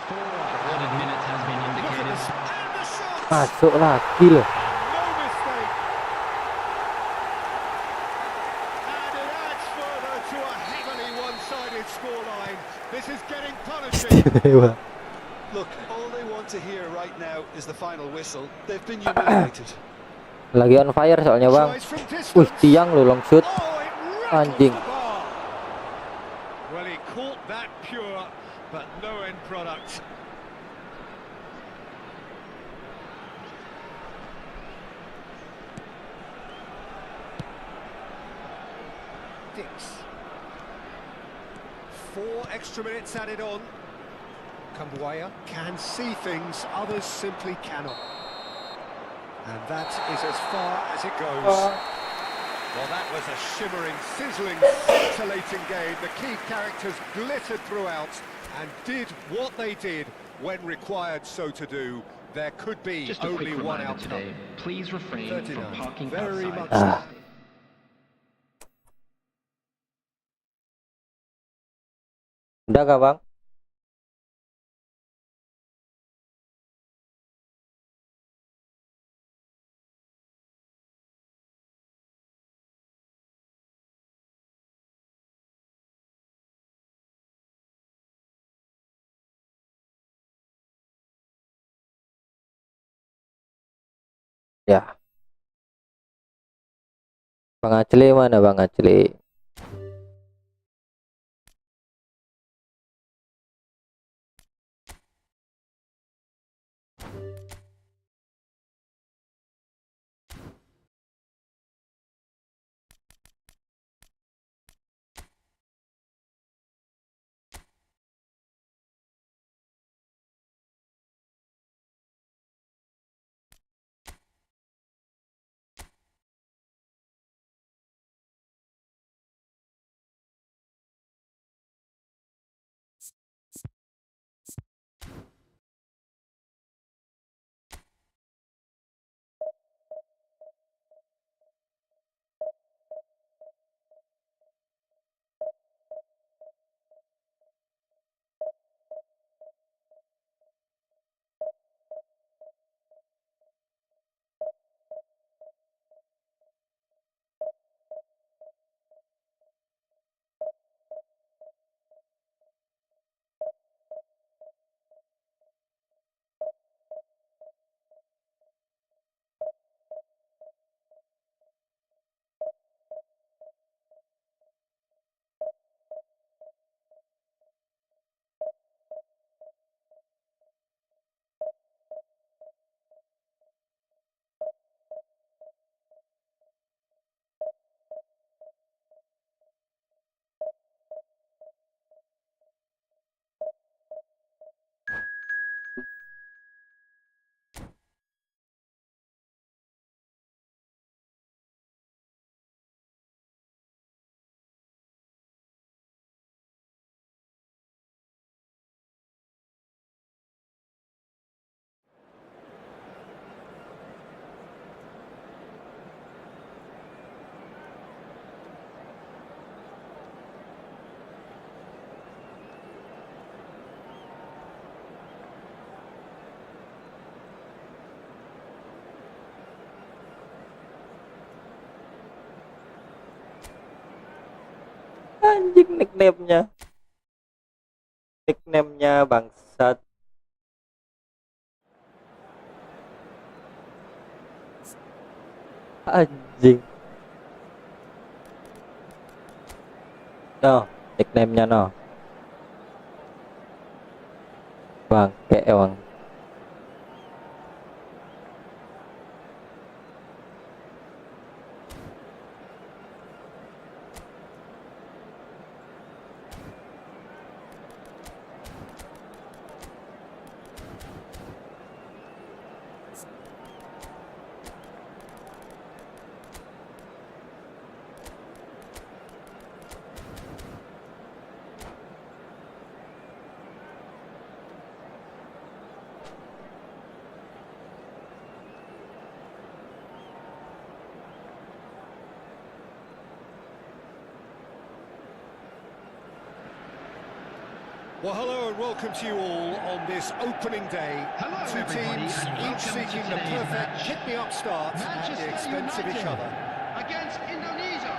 4 added minutes has been Look at indicated. this, and the shot! Masuk lagi loh. No mistake. And it adds further to a heavily one-sided scoreline. This is getting punishing. Istimewa. Look, all they want to hear right now is the final whistle. They've been humiliated. Lagi on fire soalnya, Bang. Tries from Wih, distance. tiang lo long shoot. Oh, it rattles Anjing. the bar. Well, he caught that pure, but no end product. Dix. 4 extra minutes added on. Kambuaya can see things others simply cannot. And that is as far as it goes. Well, that was a shimmering, sizzling, scintillating game. The key characters glittered throughout and did what they did when required so to do. There could be Just a only quick one reminder outcome. today, please refrain from 39. parking Very outside. much so. Udah gak, Bang? Ya. Bang Acli mana, Bang Acli? Anjing nickname-nya bangsat. Anjing. No, nickname-nya no. Bangke emang. Well, hello and welcome to you all on this opening day. Hello, Two everybody, teams, and each welcome to seeking the today's perfect match. hit-me-up start at the Manchester expense of each United other. against Indonesia.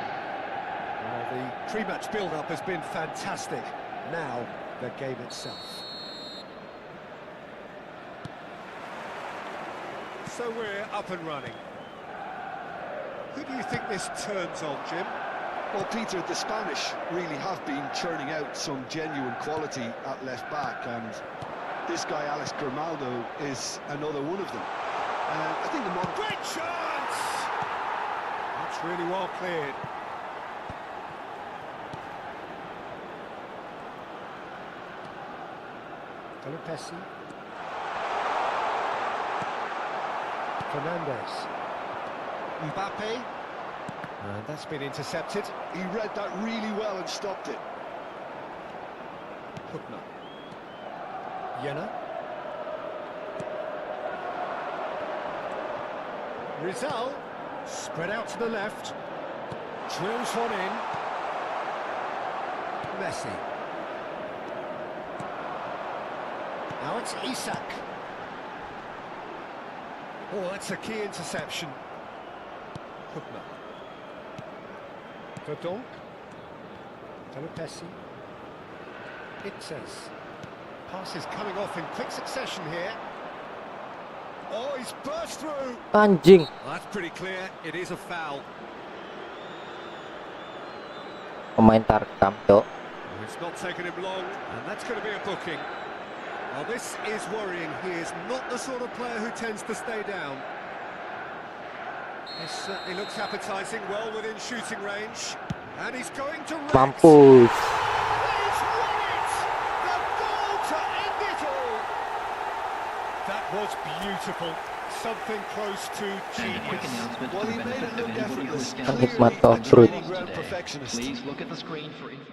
Well, the pre-match build-up has been fantastic. Now, the game itself. So we're up and running. Who do you think this turns on, Jim? Well, Peter, the Spanish really have been churning out some genuine quality at left back, and this guy Alex Grimaldo is another one of them. I think the Great chance! That's really well cleared. Pessi. Fernandez. Mbappe. And that's been intercepted. he read that really well and stopped it. Hübner. Jena. Rizal. Spread out to the left. Drills one in. Messi. Now it's Isak. Oh, that's a key interception. Hübner. Donk. Pessi. Itzes. Passes coming off in quick succession here. Oh, he's burst through. Anjing. Well, that's pretty clear. It is a foul. Pemain Tarkam, Cok. It's not taken him long, and that's going to be a booking. Well, this is worrying. He is not the sort of player who tends to stay down. This certainly looks appetising, well within shooting range. And he's going to Rex. Mampus. He's won it! The goal to end it all! That was beautiful. Something close to And a quick genius. announcement Well, for he the made benefit it of look anybody who is effortless. down Nikmat Clearly of a truth. training ground today. perfectionist. Please look at the screen for info.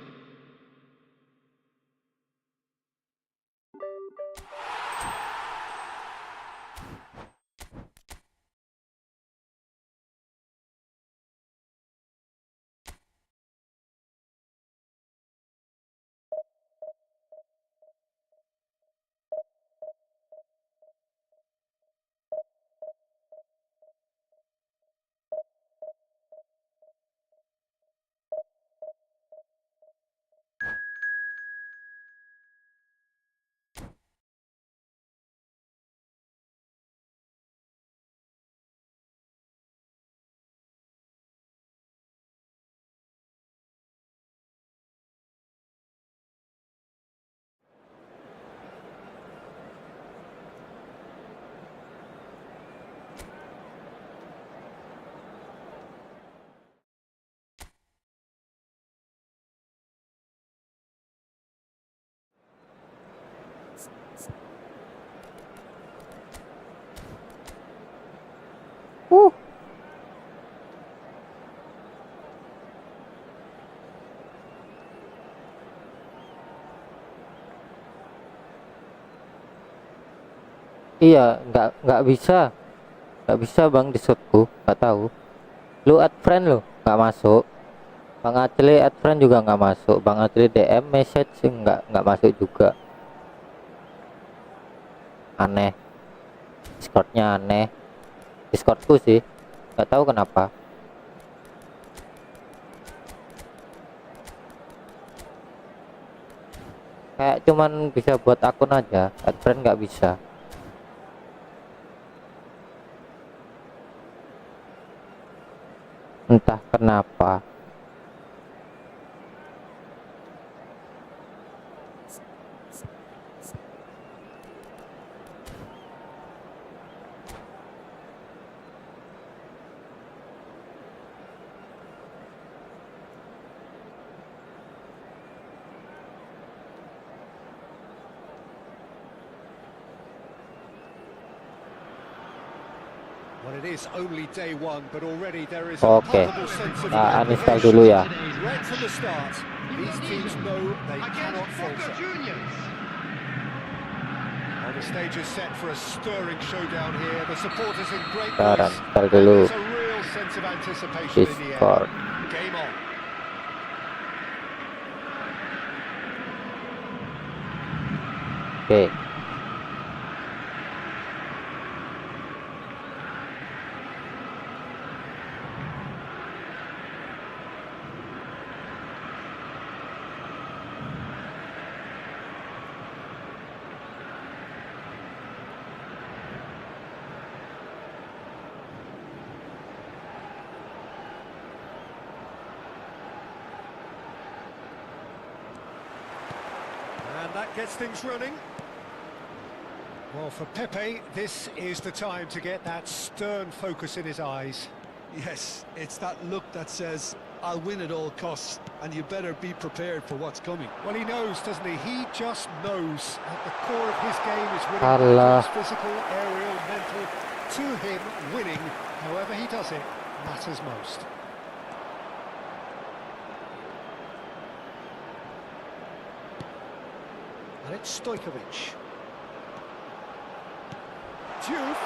Iya, nggak bisa bang di shotku, nggak tahu. Lu add friend lu nggak masuk, Bang Acele add friend juga nggak masuk, Bang Acele DM message sih nggak masuk juga. Aneh, Discordnya aneh, Discordku sih nggak tahu kenapa. cuman bisa buat akun aja, add friend nggak bisa. Entah kenapa. Well, it is only day one, but already there is a Oke, palpable sense of nah, uninstall dulu ya. right from the start. These teams know they cannot Against Boca falter. Juniors. Well, the stage is set for a stirring showdown here. The supporters in great Ntar bliss. uninstall And dulu there's a real sense of anticipation in the Discord. air. Game on. Oke. And that gets things running. Well, for Pepe, this is the time to get that stern focus in his eyes. Yes, it's that look that says, I'll win at all costs, and you better be prepared for what's coming. Well, he knows, doesn't he? He just knows. At the core of his game is winning. Allah. Whether it's physical, aerial, mental. To him, winning, however he does it, matters most. And it's Stojkovic. Diouf.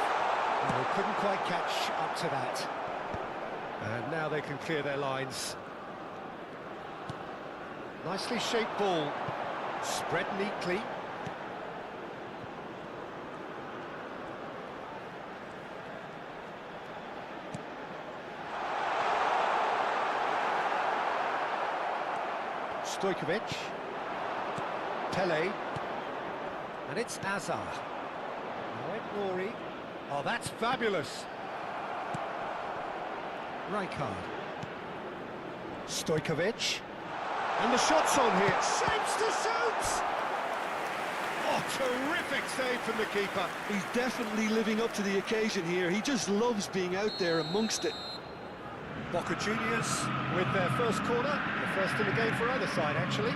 Oh, couldn't quite catch up to that. And now they can clear their lines. Nicely shaped ball. Spread neatly. Stojkovic. Pele. And it's Azar. Now Nori. Oh, that's fabulous. Rijkaard. Stojkovic. And the shot's on here. Saves to shoot! Oh, terrific save from the keeper. He's definitely living up to the occasion here. He just loves being out there amongst it. Boca Juniors with their first corner. The first in the game for either side, actually.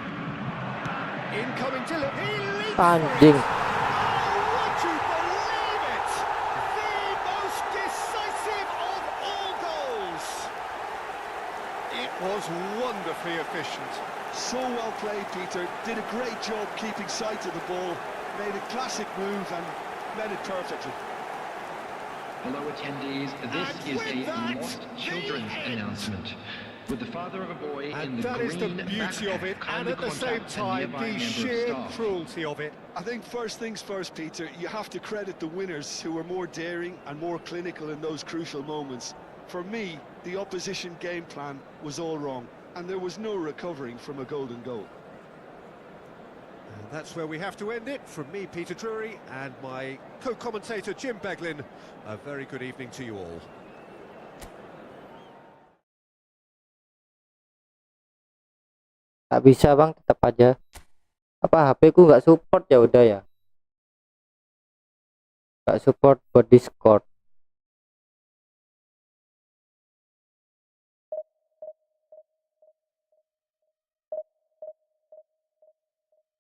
Incoming delivery. He leaps for Anjing. it. Oh, would you believe it? The most decisive of all goals. It was wonderfully efficient. So well played, Peter. Did a great job keeping sight of the ball. Made a classic move and met it perfectly. Hello attendees, this And is with a that, Lost the Children's end. announcement. With the father of a boy in And the that is the green beauty of backpack it, and kindly at the same contact a time, nearby the member of sheer staff. cruelty of it. I think first things first, Peter, you have to credit the winners who were more daring and more clinical in those crucial moments. For me, the opposition game plan was all wrong, and there was no recovering from a golden goal. And that's where we have to end it. From me, Peter Drury, and my co-commentator, Jim Beglin, a very good evening to you all. Nggak bisa bang, tetap aja. Apa HP ku nggak support ya udah ya. Nggak support buat Discord.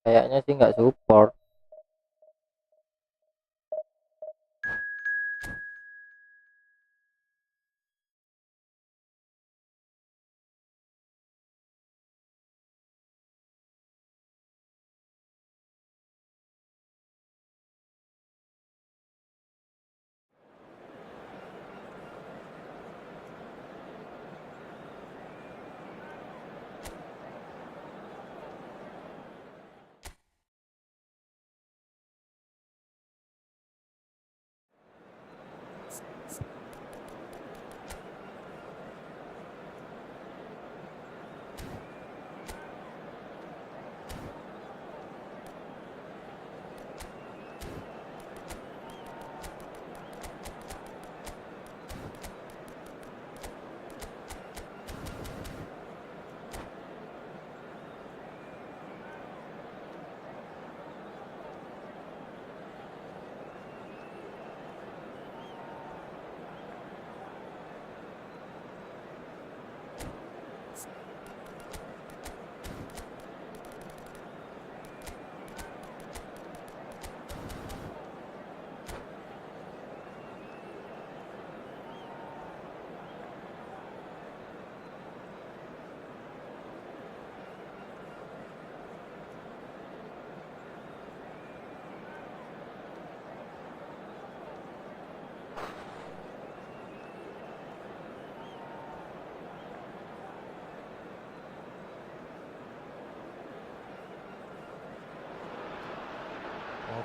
Kayaknya sih nggak support.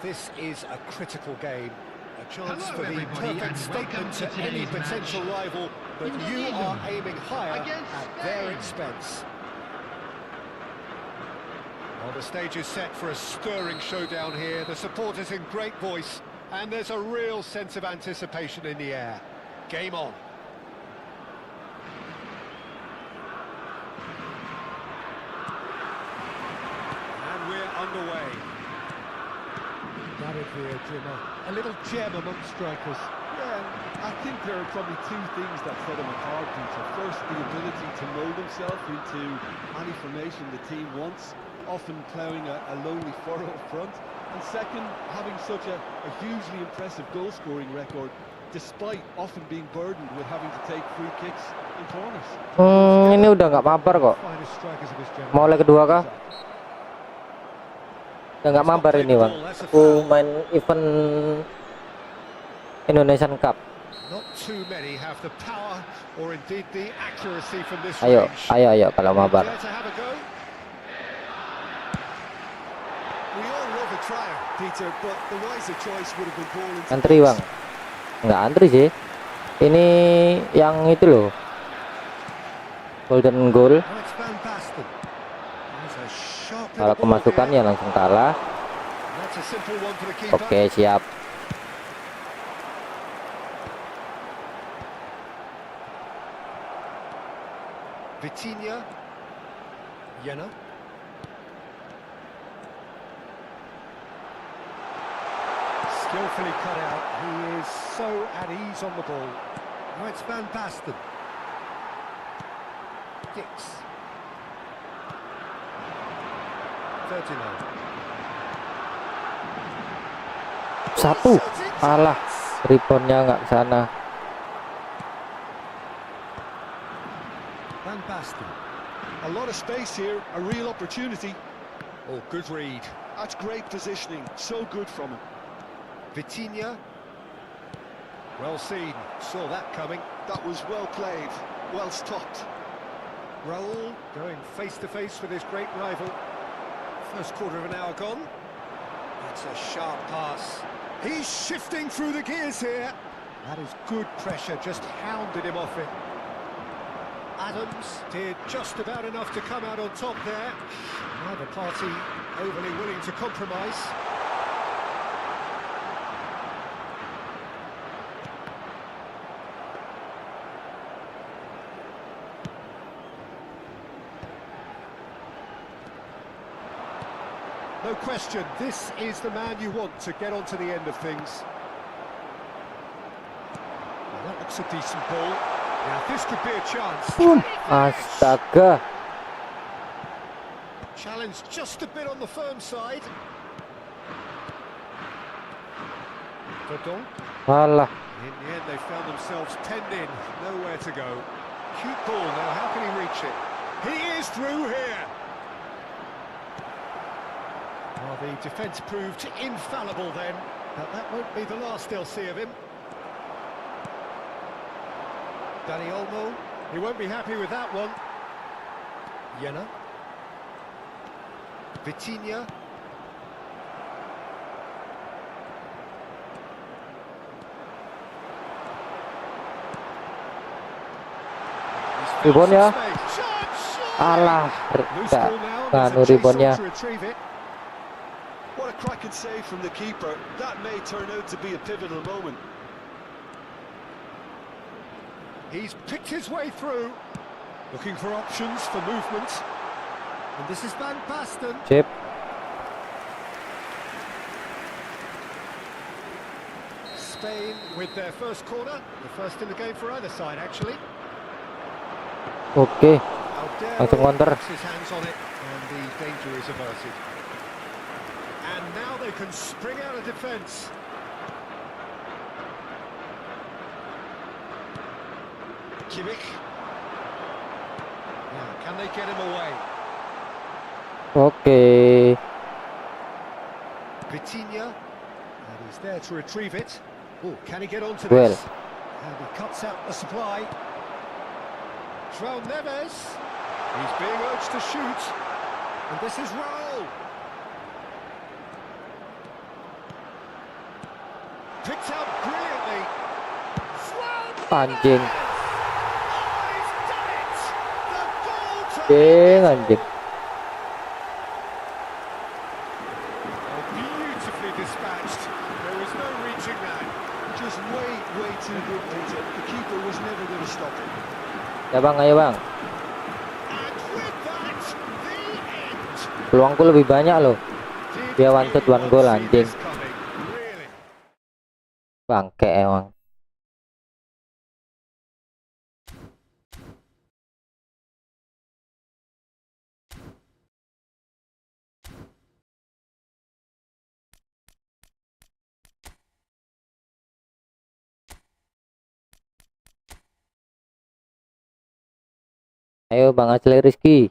this is a critical game. A chance Hello, for the everybody, perfect and welcome statement to to any today's potential match. rival, but you Indonesia are aiming higher against at their Spain. expense. Well, the stage is set for a stirring showdown here. The supporters in great voice, and there's a real sense of anticipation in the air. Game on. And we're underway. Got it here, Jimmer. A little gem among strikers. Yeah, I think there are probably two things that set him apart, Peter. First, the ability to mould himself into any formation the team wants, often ploughing a lonely furrow up front. And second, having such a hugely impressive goal-scoring record, despite often being burdened with having to take free kicks in corners. Ini udah nggak mabar kok. Finest strikers of his generation. Mau leg kedua kah? Udah nggak mabar ini bang. Aku main event Indonesian Cup. Not too many have the power or indeed the accuracy from this Ayo, range. ayo kalau mabar. Dare to have a go? We all love a trial, Peter, but the wiser choice would have been ball into Antri the bang. Nggak antri sih. Ini yang itu loh. Golden goal. box. Oh, it's Van Basten. That's a sharp Kalau little ball kemasukan ya here. langsung kalah. That's a simple one for the keeper. Oke siap. Vitinha. Jena. Skillfully cut out. He is so at ease on the ball. Now it's Van Basten. Dix. Ferdinand. Satu. Alah. Reboundnya nggak ke sana. Van Basten. A lot of space here, a real opportunity. Oh, good read. That's great positioning, so good from him. Vitinha. Well seen. Saw that coming. That was well played, well stopped. Raul going face to face with his great rival. First quarter of an hour gone. That's a sharp pass. He's shifting through the gears here. That is good pressure, just hounded him off it. Adams did just about enough to come out on top there. Neither party overly willing to compromise. No question, this is the man you want to get onto the end of things. Well, that looks a decent ball. Now this could be a chance. Astaga. Challenge just a bit on the firm side. Verdon. Alah. In the end, they found themselves penned in, nowhere to go. Cute ball, now how can he reach it? He is through here! Well, the defence proved infallible then, but that won't be the last they'll see of him. Dani Olmo, he won't be happy with that one. Jena. Vitinha. Rebound ya. Alah. Nggak nganu reboundnya. What a cracking save from the keeper. That may turn out to be a pivotal moment. He's picked his way through, looking for options for movement. And this is Van Basten. Sip. Spain with their first corner, the first in the game for either side actually. Oke. Aldero Langsung counter. puts his hands on it and the danger is averted. And now they can spring out of defence. Kimmich. Now, can they get him away? Oke. Vitinha. And he's there to retrieve it. Oh, can he get onto Well. this? And he cuts out the supply. João Neves. He's being urged to shoot. And this is Raul. Picked out brilliantly. Anjing. Oh, he's done it! The goal to Anjing. Oh, beautifully dispatched. There was no reaching that. Just way too good, Peter. The keeper was never going to stop it. Ya bang, ayo bang. And with that, the end. Peluangku lebih banyak loh. Did Dia one shot one goal, anyone see anjing. this coming? Really? Bangke emang. Ayo Bang Asli Rizky.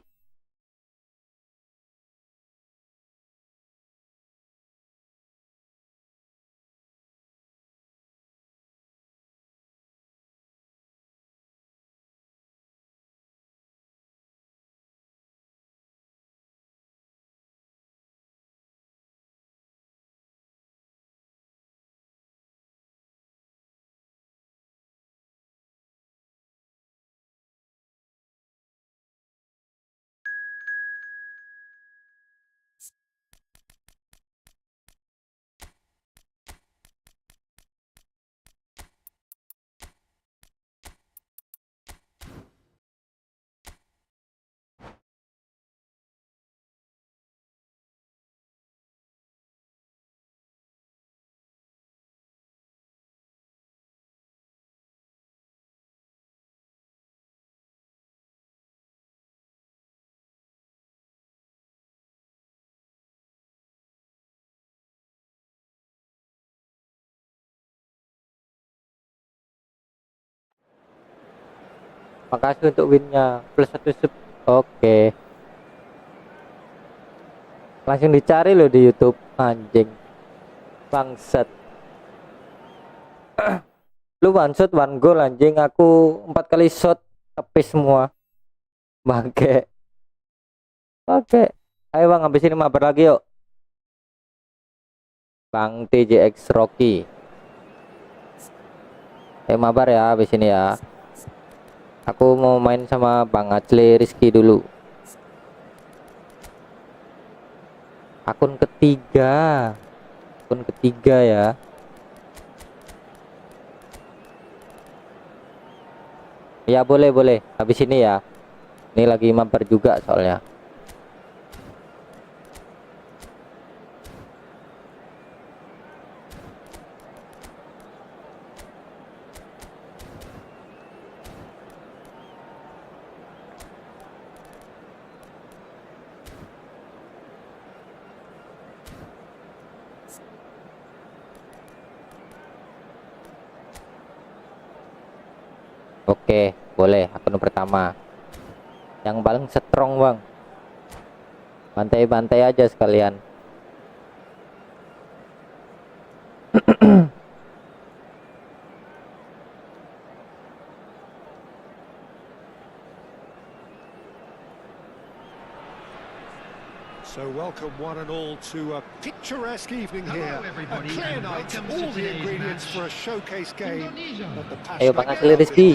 Makasih untuk winnya plus 1 sub. Oke. Langsung dicari loh di YouTube, anjing. Bangsat. Lu one shot one goal anjing, aku 4 kali shot tapi semua. Bangke. Oke. Ayo bang, habis ini mabar lagi yuk. Bang TJX Rocky. Mabar ya habis ini ya. Aku mau main sama Bang Asli Rizky dulu. Akun ketiga ya. Ya boleh habis ini ya. Ini lagi mabar juga soalnya. Oke, boleh akun pertama. Yang paling strong, Bang. Bantai-bantai aja sekalian. So welcome one and all to a picturesque evening here. Hello, everybody, A clear and night, welcome to all the today's ingredients match. for a showcase game. Indonesia. But the Ayo passionate Bang Asli Rizky.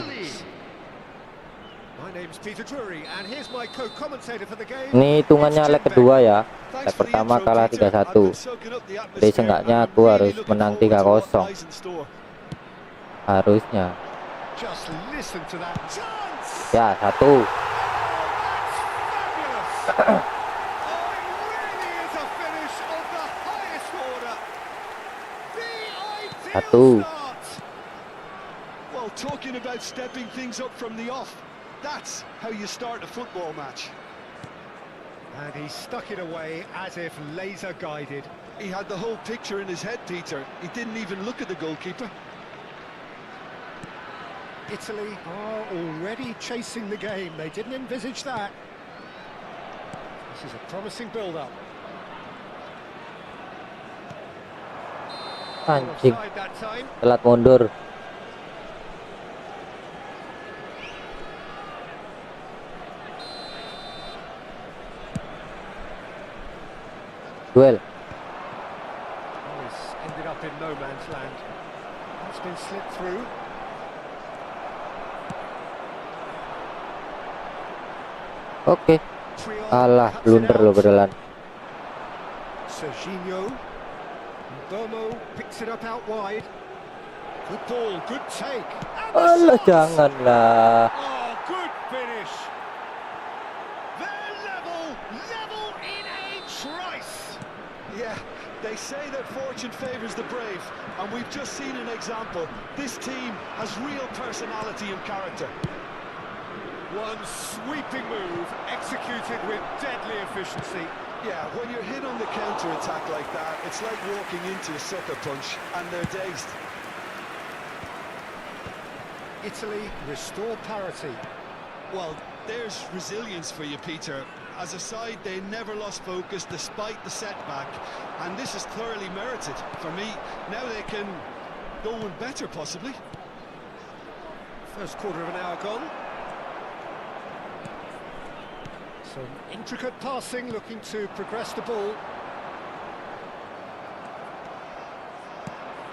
My name's Peter Drury, and here's my co-commentator for the game. Ini hitungannya leg kedua ya. Thanks Leg for the pertama intro, kalah Peter. I've 3-1. been soaking up the Jadi atmosphere, seenggaknya and aku I'm harus really looking menang forward to what 3-0. lies in store. Harusnya. Just listen to that chance. Ya, 1. Oh, that's fabulous. Oh, it really is a finish of the highest order. The ideal Satu. start. Well, talking about stepping things up from the off, that's how you start a football match. And he stuck it away as if laser guided. He had the whole picture in his head, Peter. He didn't even look at the goalkeeper. Italy are already chasing the game. They didn't envisage that. This is a promising build-up. Anjing, Offside that time. telat mundur. Duel. This ended up in no man's land. been slipped through. Oke. Triol Alah, cuts it blunder lo out. beneran. Serginho. Burmo picks it up out wide. Good ball, good take. And the Alah, shot! janganlah. Oh, good finish. They're level in a trice. Yeah, they say that fortune favours the brave, and we've just seen an example. This team has real personality and character. One sweeping move, executed with deadly efficiency. Yeah, when you're hit on the counter-attack like that, it's like walking into a sucker punch, and they're dazed. Italy restore parity. Well, there's resilience for you, Peter. As a side, they never lost focus despite the setback, and this is thoroughly merited. For me, now they can go one better, possibly. First quarter of an hour gone. Some intricate passing, looking to progress the ball.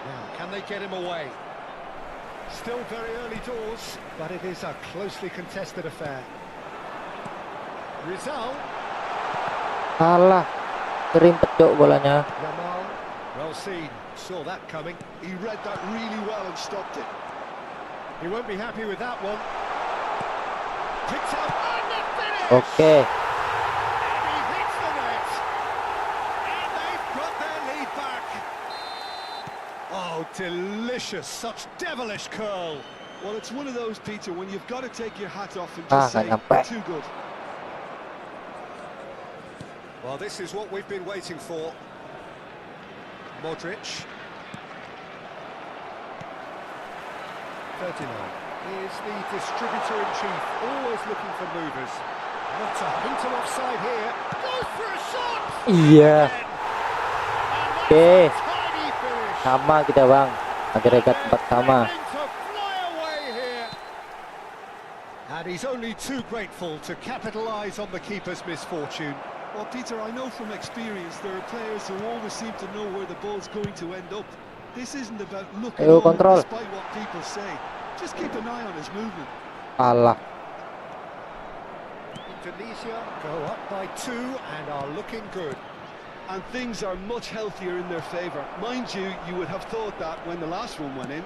Now, can they get him away? Still very early doors, but it is a closely contested affair. Rizal. Alah, terimpet cok bolanya. Yamal. Well seen, saw that coming. He read that really well and stopped it. He won't be happy with that one. Picks up and the finish! Oke. And he hits the net. And they've got their lead back. Oh, delicious, such devilish curl. Well, it's one of those, Peter, when you've got to take your hat off and Ah, just say, nggak nyampe. too good. Well, this is what we've been waiting for. Modric. Ferdinand is the distributor-in-chief, always looking for movers. Not a hint of offside here. Goes for a shot! Iya. Again. And Oke. that's a tidy finish. Sama kita, Bang. Agregat 4 sama. To fly away here. And he's only too grateful to capitalise on the keeper's misfortune. Well, Peter, I know from experience there are players who always seem to know where the ball's going to end up. This isn't about looking Ayo, on kontrol. despite what people say. Just keep an eye on his movement. Alah. Indonesia go up by 2 and are looking good. And things are much healthier in their favour. Mind you, you would have thought that when the last one went in.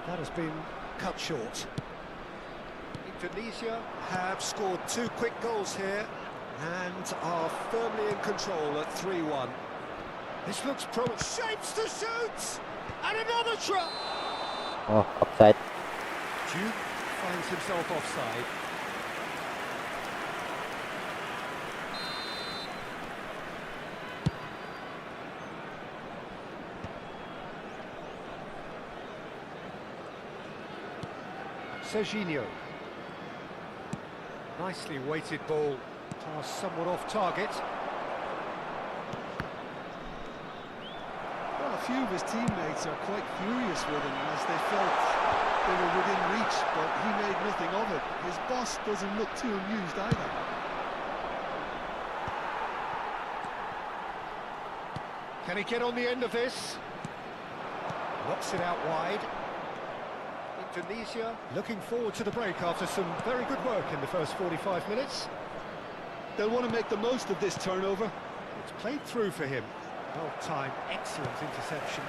That has been cut short. Indonesia have scored 2 quick goals here and are firmly in control at 3-1. This looks shapes to shoot! And another try! Oh, offside. Duke finds himself offside. Serginho. Nicely weighted ball. Pass somewhat off target. Well, a few of his teammates are quite furious with him as they felt they were within reach, but he made nothing of it. His boss doesn't look too amused either. Can he get on the end of this? Knocks it out wide. Indonesia looking forward to the break after some very good work in the first 45 minutes. They'll want to make the most of this turnover. It's played through for him. Well timed, excellent interception.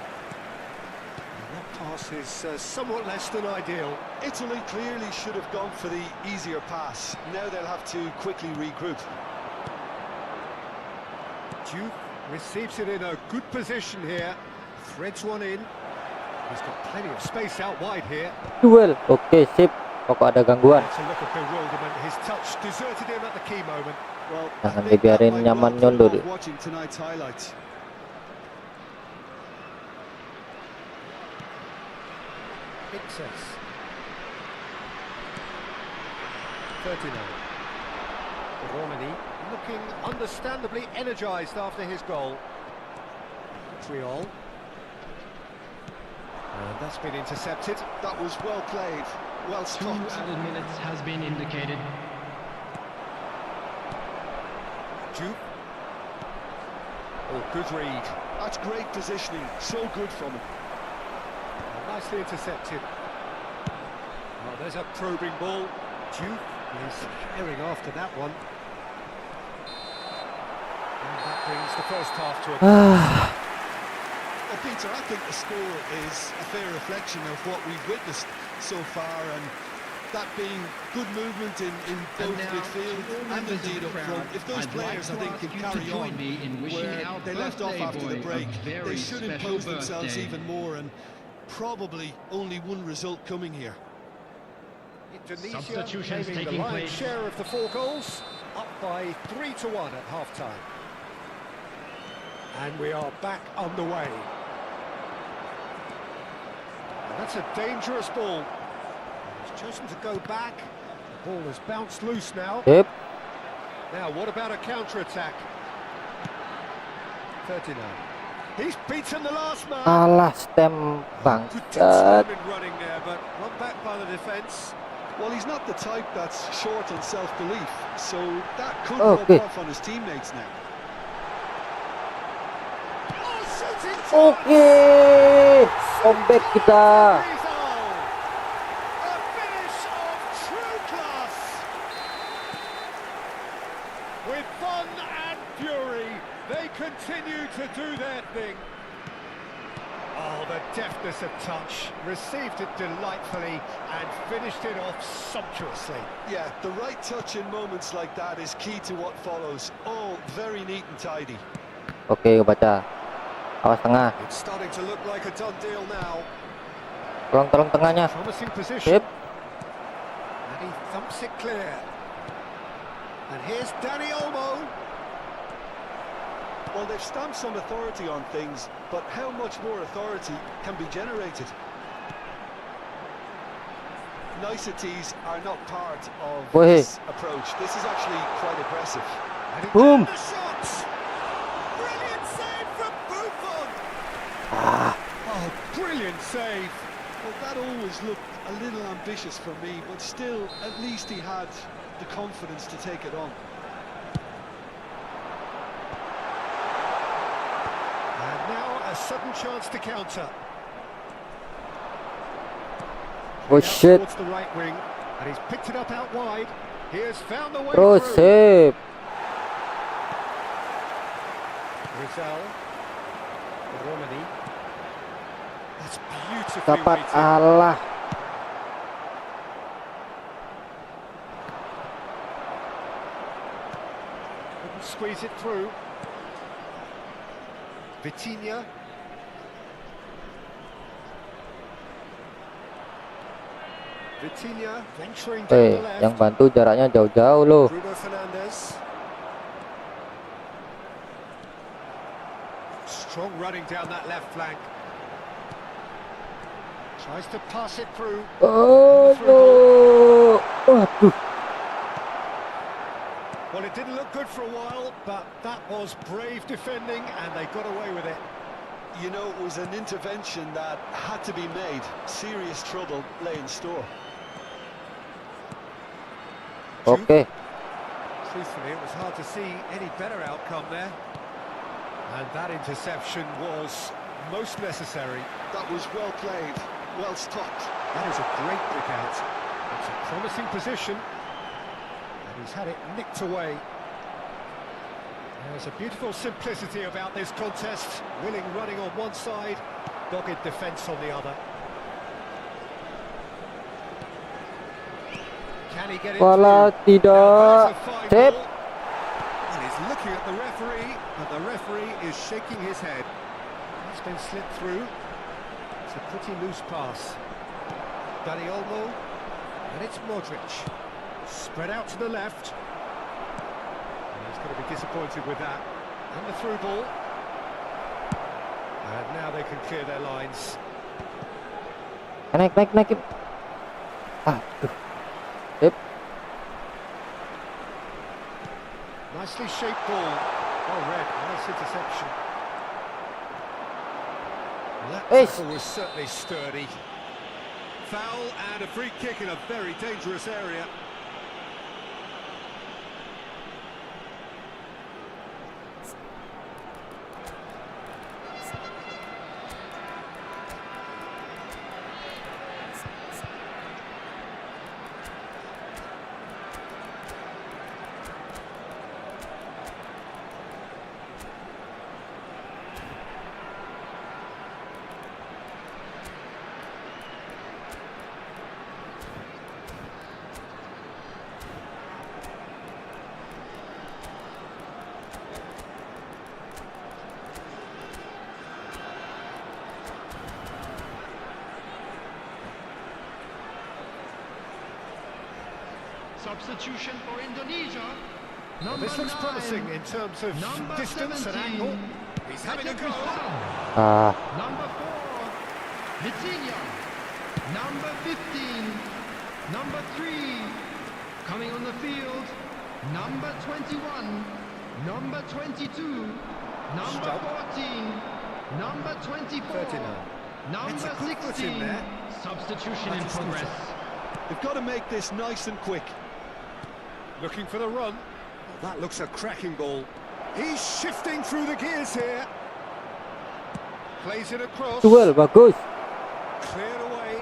And that pass is somewhat less than ideal. Italy clearly should have gone for the easier pass. Now they'll have to quickly regroup. Duke receives it in a good position here. Threads one in. He's got plenty of space out wide here. Duel. Oke, sip. Pokok ada gangguan. It's a look of bewilderment. His touch deserted him at the key moment. Well, Jangan I think that dibiarin might nyaman well put him nyundul. off watching tonight's highlights. Excess. Ferdinand. Romani looking understandably energised after his goal. Triol. And that's been intercepted. That was well played, well 2 stopped. added minutes has been indicated. Duke. Oh, good read. That's great positioning, so good from him. A Nicely intercepted. Oh, there's a probing ball. Duke is herring after that one. And that brings the first half to a close. Well, Peter, I think the score is a fair reflection of what we've witnessed so far, and that being good movement in both midfield and indeed up front. If those players, I think, can carry on where they left off after the break, they should impose themselves even more, and probably only one result coming here. Indonesia claiming the lion's share of the 4 goals, up by 3-1 at half-time. And we are back underway. And that's a dangerous ball. He's chosen to go back. The ball has bounced loose now. Yep. Now, what about a counter-attack? 39. He's beaten the last man. Alah, stem Good bangsat. determined running there, but run back by the defence. Well, he's not the type that's short on self-belief, so that could Okay. rub off on his teammates now. Oh, shooting Oke, comeback kita. A finish of true class. With fun and fury, they continue to do their thing. Oh, the deftness of touch, received it delightfully and finished it off sumptuously. Yeah, the right touch in moments like that is key to what follows. All very neat and tidy. Oke, baca. Awas tengah. It's starting to look like a done deal now. Tolong tengahnya. Promising position. Sip. And he thumps it clear. And here's Danny Olmo. Well, they've stamped some authority on things, but how much more authority can be generated? Niceties are not part of this approach. This is actually quite aggressive. And he Boom. the shot. Brilliant save from Buffon. Oh, brilliant save. Well, that always looked a little ambitious for me, but still, at least he had the confidence to take it on. And now a sudden chance to counter. Oh Out shit. towards the right wing, and he's picked it up out wide. He has found the way Bro, through. sip. Rizal. Romani. That's beautifully Dapat weighted. Allah. Couldn't squeeze it through. Vitinha. Vitinha venturing down the left. Yang bantu jaraknya jauh-jauh loh. Bruno Fernandes. Strong running down that left flank. Tries to pass it through. Oh no. Waduh. Well, it didn't look good for a while, but that was brave defending, and they got away with it. You know, it was an intervention that had to be made. Serious trouble lay in store. Oke. Truthfully, it was hard to see any better outcome there. And that interception was most necessary. That was well played, well stopped. That is a great pick out. It's a promising position. And he's had it nicked away. There's a beautiful simplicity about this contest. Willing running on one side, dogged defence on the other. Can he get it Wala through? tidak. Now, there's a fine Sip. ball. And he's looking at the referee, but the referee is shaking his head. It's been slipped through. It's a pretty loose pass. Dani Olmo, and it's Modric. Spread out to the left. And he's going to be disappointed with that. And the through ball. And now they can clear their lines. Naik. Aduh. Sip. Nicely shaped ball. Well read, nice interception. Well, that tackle was certainly sturdy. Foul and a free kick in a very dangerous area. Substitution for Indonesia. Well, Number this looks 9. promising in terms of Number distance and 17. angle. He's having a go. Ah, Number 4, Vitinha. Number 15, number 3, coming on the field, number 21, number 22, number Stop. 14, number 24, 39. number It's a good foot in 16. there. Substitution in That's progress. They've got to make this nice and quick. Looking for the run. Oh, that looks a cracking ball. He's shifting through the gears here. Plays it across. duel bagus. Cleared away.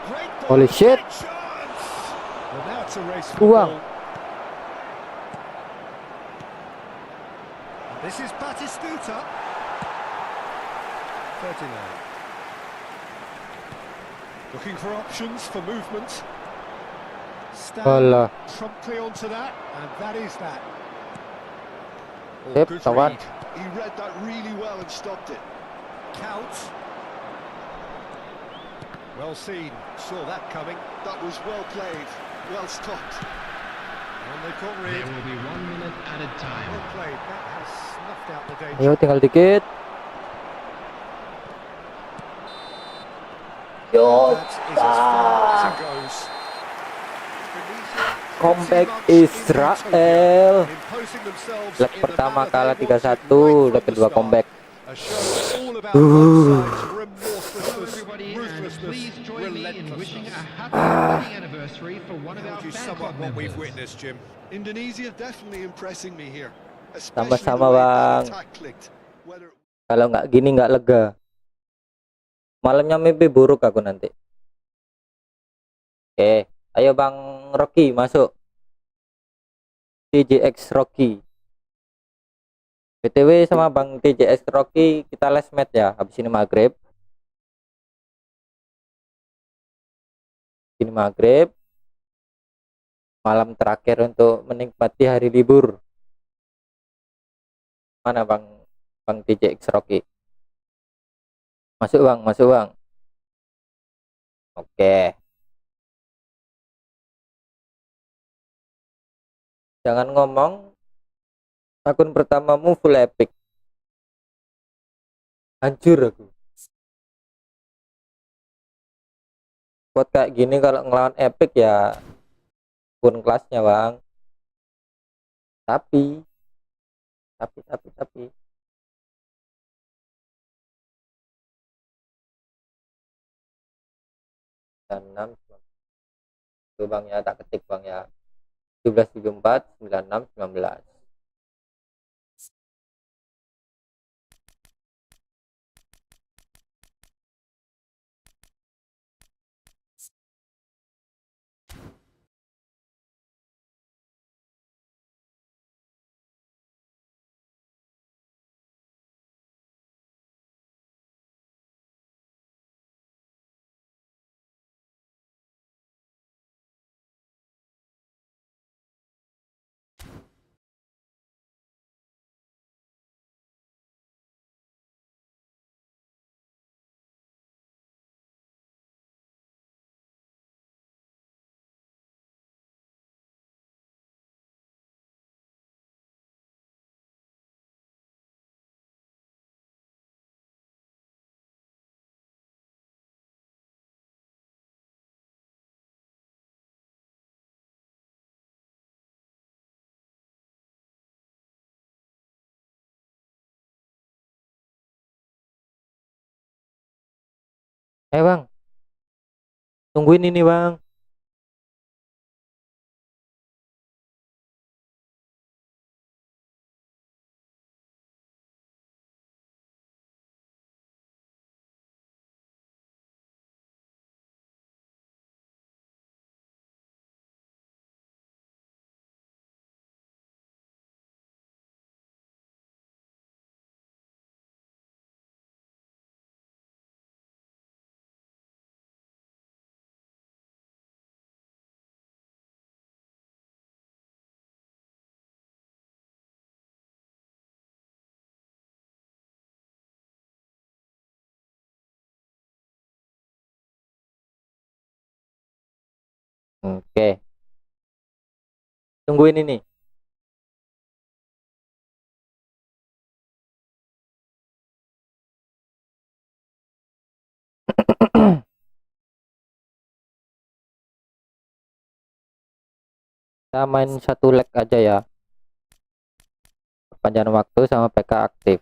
Great ball. Holy shit. Great chance. Well, now it's a race for the Wow. ball. And this is Batistuta. 39. Looking for options for movement. Stand Alah. promptly onto that, and that is that. Oh, Yep, good kawan. read. He read that really well and stopped it. Count. Well seen. Saw that coming. That was well played, well stopped. And they caught There rid. will be 1 minute added time. Well played. That has snuffed out the danger. Ayo tinggal dikit. Yo, That is as far as it goes. comeback Pretty much in Israel. utopia, imposing themselves Leg in the pertama manner kalah they wanted 3-1, right leg from the kedua start. comeback. A show all about both sides, remorselessness, Hello everybody, and ruthlessness, please join me in wishing a relentlessness. happy wedding anniversary for one of How our would you fan sum club up what we've members. witnessed, Jim? Indonesia definitely impressing me here, especially Sama-sama, the way Bang. that attack clicked. Whether Kalau nggak gini nggak lega. Malamnya mimpi buruk aku nanti. Oke, ayo Bang Rocky masuk. TJX Rocky. BTW sama Bang TJX Rocky kita les match ya. Habis ini maghrib. Ini maghrib. Malam terakhir untuk menikmati hari libur. Mana Bang TJX Rocky? Masuk Bang, masuk Bang. Oke. Jangan ngomong akun pertamamu full epic. Hancur aku. Buat kayak gini kalau ngelawan epic ya pun kelasnya Bang. Tapi 96 itu Bang ya, tak ketik Bang ya. 1774 96 19. Bang, tungguin ini Bang. Oke, tungguin ini. Kita main satu leg aja ya, perpanjangan waktu sama PK aktif.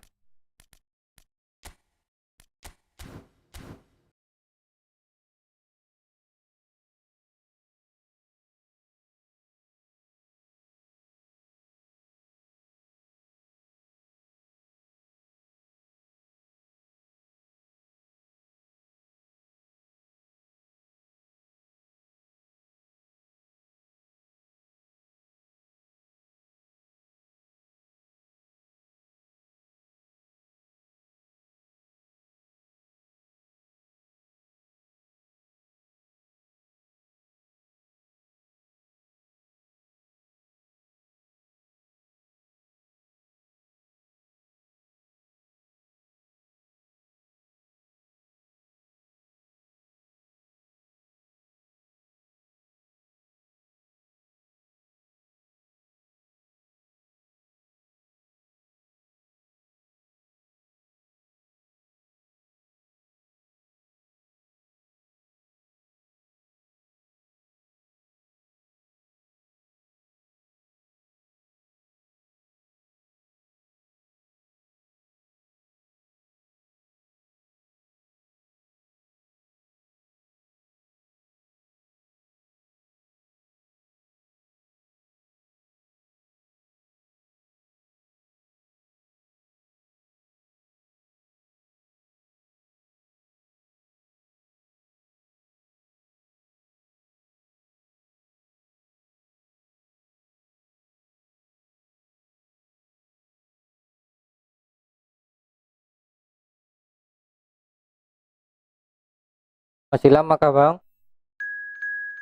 Masih lama kah bang?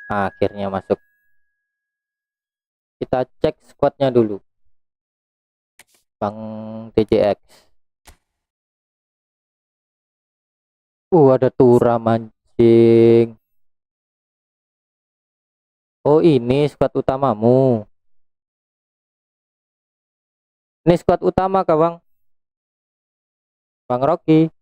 Akhirnya masuk. Kita cek squadnya dulu, Bang TJX. Ada Tura mancing. Oh ini squad utamamu. Ini squad utama kah bang? Bang Rocky.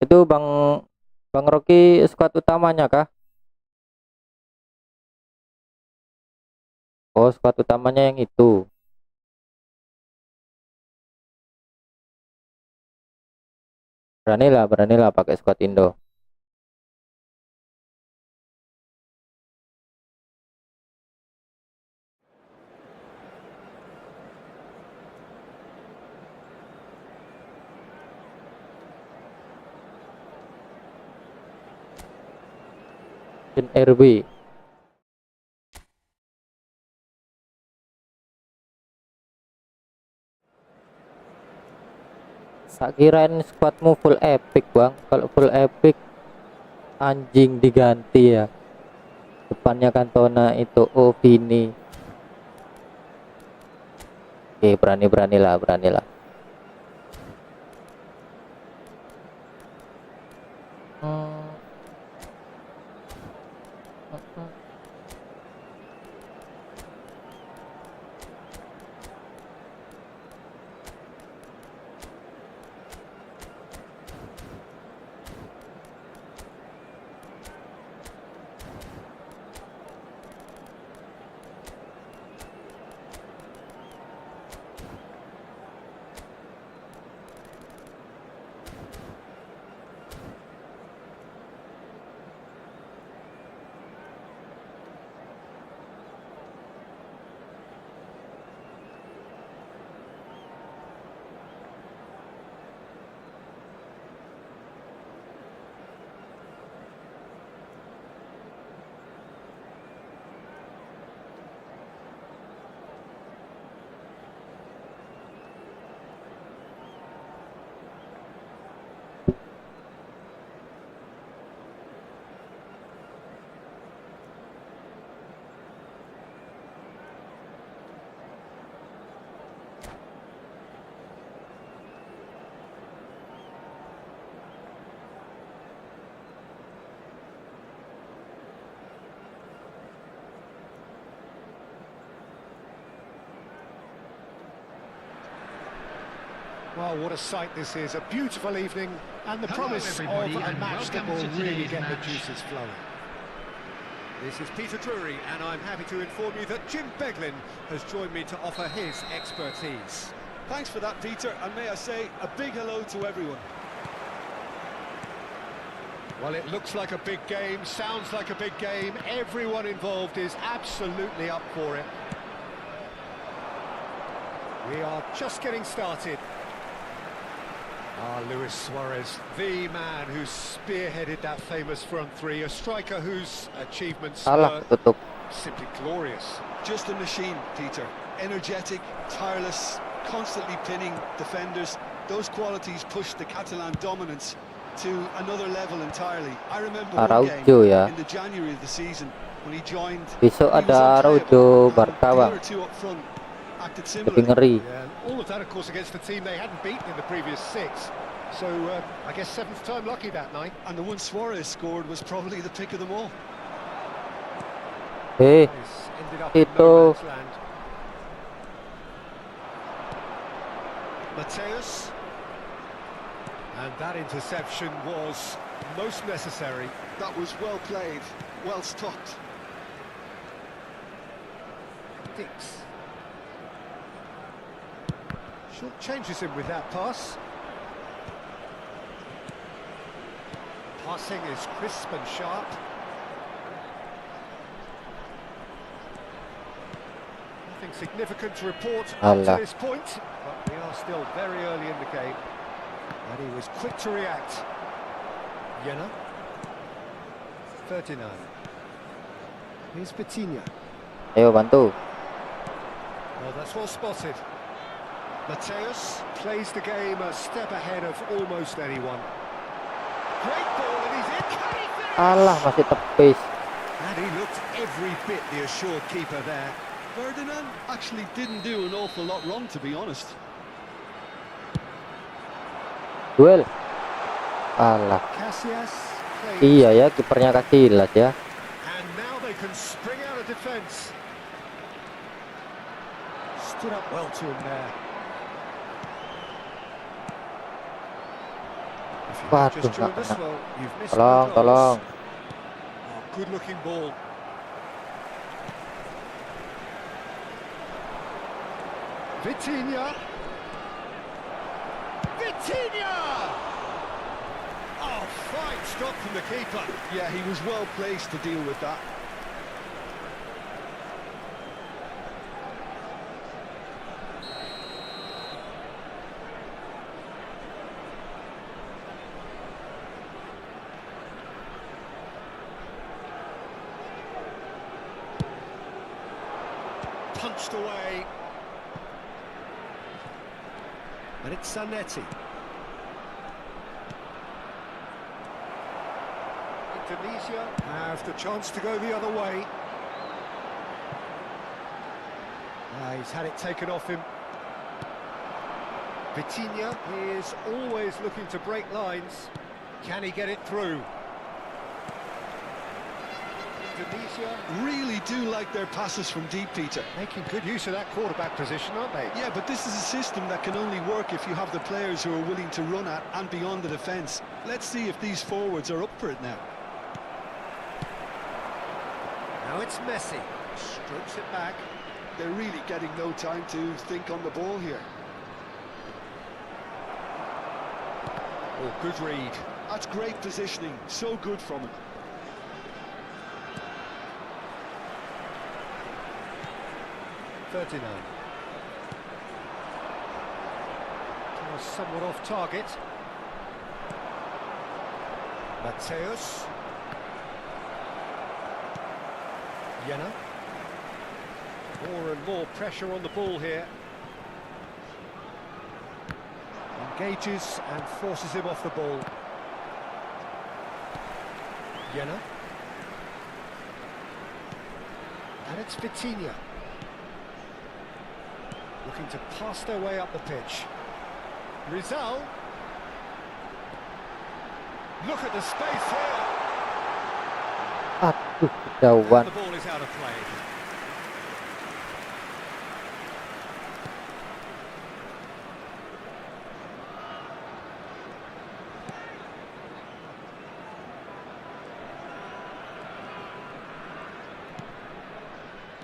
Itu Bang Rocky squad utamanya kah? Oh squad utamanya yang itu. Beranilah pakai squad Indo. Dan RB. Tak kirain squadmu full epic bang. Kalau full epic anjing diganti ya. Depannya Cantona itu Vini. Oke, beranilah. Hmm. Well, what a sight this is. A beautiful evening and the Hello, promise of everybody, a and match that welcome will to really today's get the match. juices flowing. This is Peter Drury, and I'm happy to inform you that Jim Beglin has joined me to offer his expertise. Thanks for that, Peter, and may I say a big hello to everyone. Well, it looks like a big game, sounds like a big game. Everyone involved is absolutely up for it. We are just getting started. Luis Suarez, the man who spearheaded that famous front three, a striker whose achievements Salah, were tutup. simply glorious. Just a machine, Peter. Energetic, tireless, constantly pinning defenders. Those qualities pushed the Catalan dominance to another level entirely. I remember one Araujo game ya. in the January of the season when he joined. Besok He was ada unplayable, Araujo and Barca, the bang. other two up front acted Lebih similarly. ngeri. Yeah, and all of that, of course, against the team they hadn't beaten in the previous six. So, I guess seventh time lucky that night. And the one Suarez scored was probably the pick of them all. Eh, This ended up in Itu. no man's land. Mateus. And that interception was most necessary. That was well played, well stopped. Dix. Short changes him with that pass. Passing is crisp and sharp. Nothing significant to report up to Alah. this point, but we are still very early in the game. And he was quick to react. Jena. Ferdinand. Here's Vitinha. ayo bantu. Well, that's well spotted. Mateus plays the game a step ahead of almost anyone. Great ball, and he's in. Can he finish? Alah, masih tepis. And he looked every bit the assured keeper there. Ferdinand actually didn't do an awful lot wrong, to be honest. Duel. Alah. Casillas plays. Iya ya, kipernya Casillas ya. And now they can spring out of defence. Stood up well to him there. If you have Waduh, just joined nggak us, kena. well, you've missed Tolong, no tolong. goals. Oh, good-looking ball. Vitinha. Vitinha! Oh, fine stop from the keeper. Yeah, he was well placed to deal with that. Punched away. And it's Zanetti. Indonesia have the chance to go the other way. He's had it taken off him. Vitinha is always looking to break lines. Can he get it through? Indonesia Really do like their passes from deep, Peter. making good use of that quarterback position, aren't they? Yeah, but this is a system that can only work if you have the players who are willing to run at and beyond the defence. Let's see if these forwards are up for it now. Now it's Messi. Strokes it back. They're really getting no time to think on the ball here. Oh, good read. That's great positioning. So good from him. Ferdinand. Was somewhat off target. Mateus. Jena. More and more pressure on the ball here. Engages and forces him off the ball. Jena. And it's Vitinha. Looking to pass their way up the pitch. Rizal. Look at the space here. Aduh, kejauhan. The ball is out of play.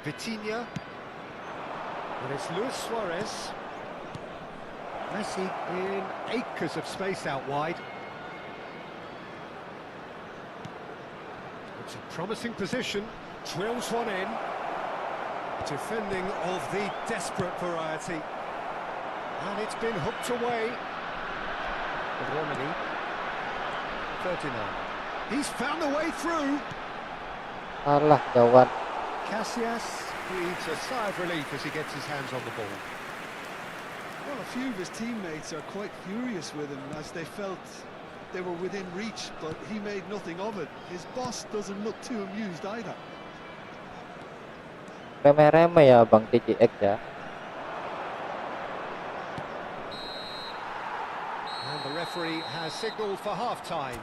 Vitinha. And it's Luis Suarez. Messi in acres of space out wide. It's a promising position. Drills one in. Defending of the desperate variety. And it's been hooked away. Romani. Ferdinand. He's found a way through. Alah, jauhan. Casillas breathes a sigh of relief as he gets his hands on the ball. Well, a few of his teammates are quite furious with him as they felt they were within reach, but he made nothing of it. His boss doesn't look too amused either. Remeh-remeh ya Bang TCX ya. And the referee has signalled for half-time.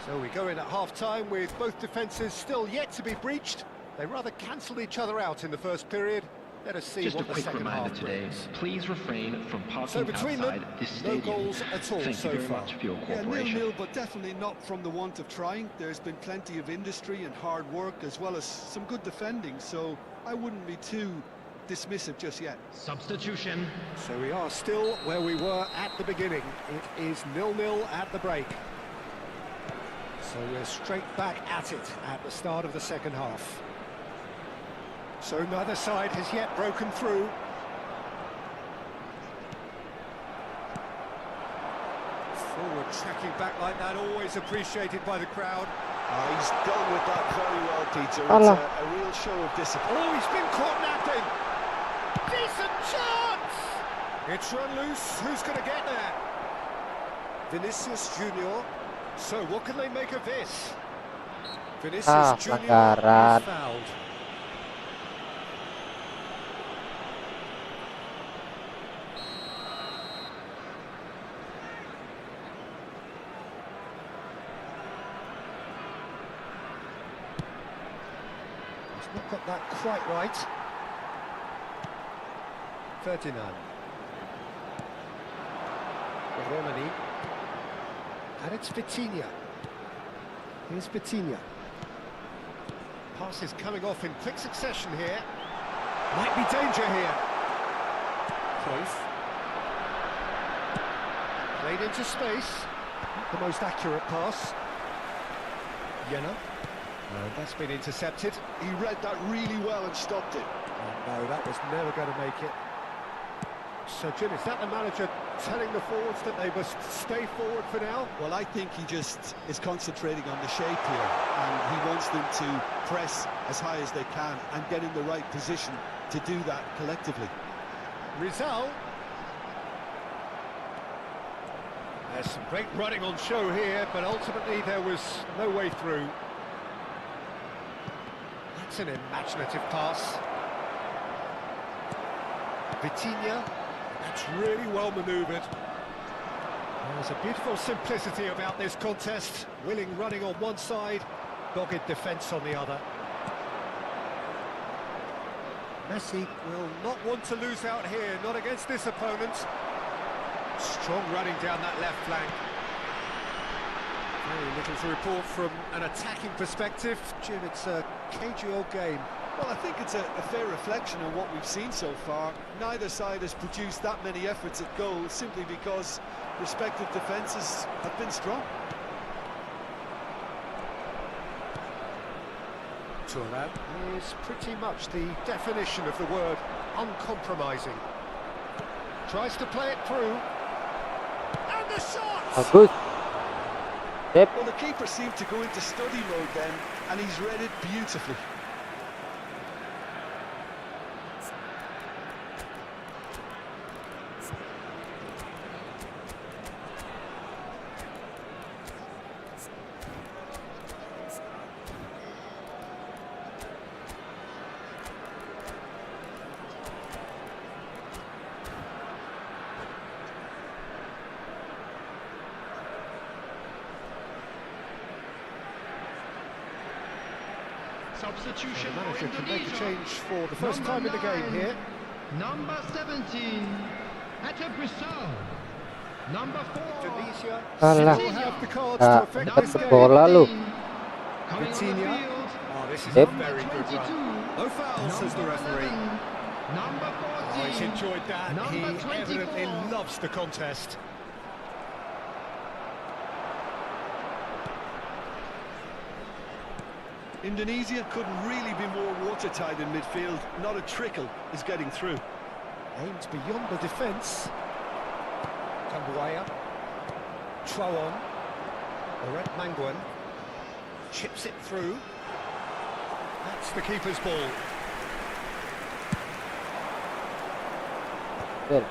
So we go in at half-time with both defences still yet to be breached. They rather cancelled each other out in the first period. Let us see Just a what the quick second reminder half today, brings. please refrain from So parking between outside them, this no stadium. goals at all Thank so you very far. much for your Yeah, cooperation. 0-0, but definitely not from the want of trying. There's been plenty of industry and hard work, as well as some good defending, so I wouldn't be too dismissive just yet. Substitution. So we are still where we were at the beginning. It is 0-0 at the break. So we're straight back at it at the start of the second half. So neither side has yet broken through. Forward tracking back like that, always appreciated by the crowd. He's dealt with that very well, Peter. Allah. It's a real show of discipline. Oh, he's been caught napping. Decent chance! It's run loose. Who's going to get there? Vinicius Junior. So what can they make of this? Vinicius Junior pelanggaran. is fouled. He's not got that quite right. Ferdinand. Romani. And it's Vitinha. Here's Vitinha. Passes coming off in quick succession here. Might be danger here. Cruyff. Played into space. Not the most accurate pass. Jenner. And that's been intercepted. He read that really well and stopped it. Oh, no, that was never going to make it. So, Jim, is that the manager telling the forwards that they must stay forward for now? Well, I think he just is concentrating on the shape here, and he wants them to press as high as they can and get in the right position to do that collectively. Rizal. There's some great running on show here, but ultimately there was no way through. That's an imaginative pass. Vitinha. That's really well manoeuvred. There's a beautiful simplicity about this contest. Willing running on one side, dogged defence on the other. Messi will not want to lose out here, not against this opponent. Strong running down that left flank. Very little to report from an attacking perspective. Jim, it's a cagey old game. Well, I think it's a fair reflection of what we've seen so far. Neither side has produced that many efforts at goal simply because respective defences have been strong. Thuram is pretty much the definition of the word uncompromising. Tries to play it through. And the shot! Bagus. Sip. Well, the keeper seemed to go into study mode then, and he's read it beautifully. Substitution The for manager can make a Indonesia. change for the first time in the game here. Number 17, Bisa. Number 4, Tunisia Alah. still have the cards Ah, to affect dapat this game. bola lu. coming on the Vitinha. field. Oh, this is Yep. a very good run. No fouls, says the referee. Number Oh, he's 14. enjoyed that. He Number evidently 24. loves the contest. Indonesia couldn't really be more watertight in midfield. Not a trickle is getting through. Aimed beyond the defence. Kambuaya. Troon. Oret Mangwan. Chips it through. That's the keeper's ball. Good.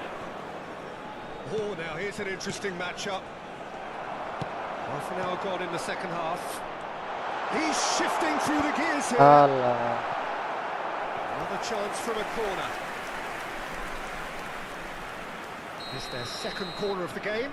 Oh, now here's an interesting matchup. Half an hour gone in the second half. He's shifting through the gears here. Alah. Another chance from a corner. It's their second corner of the game.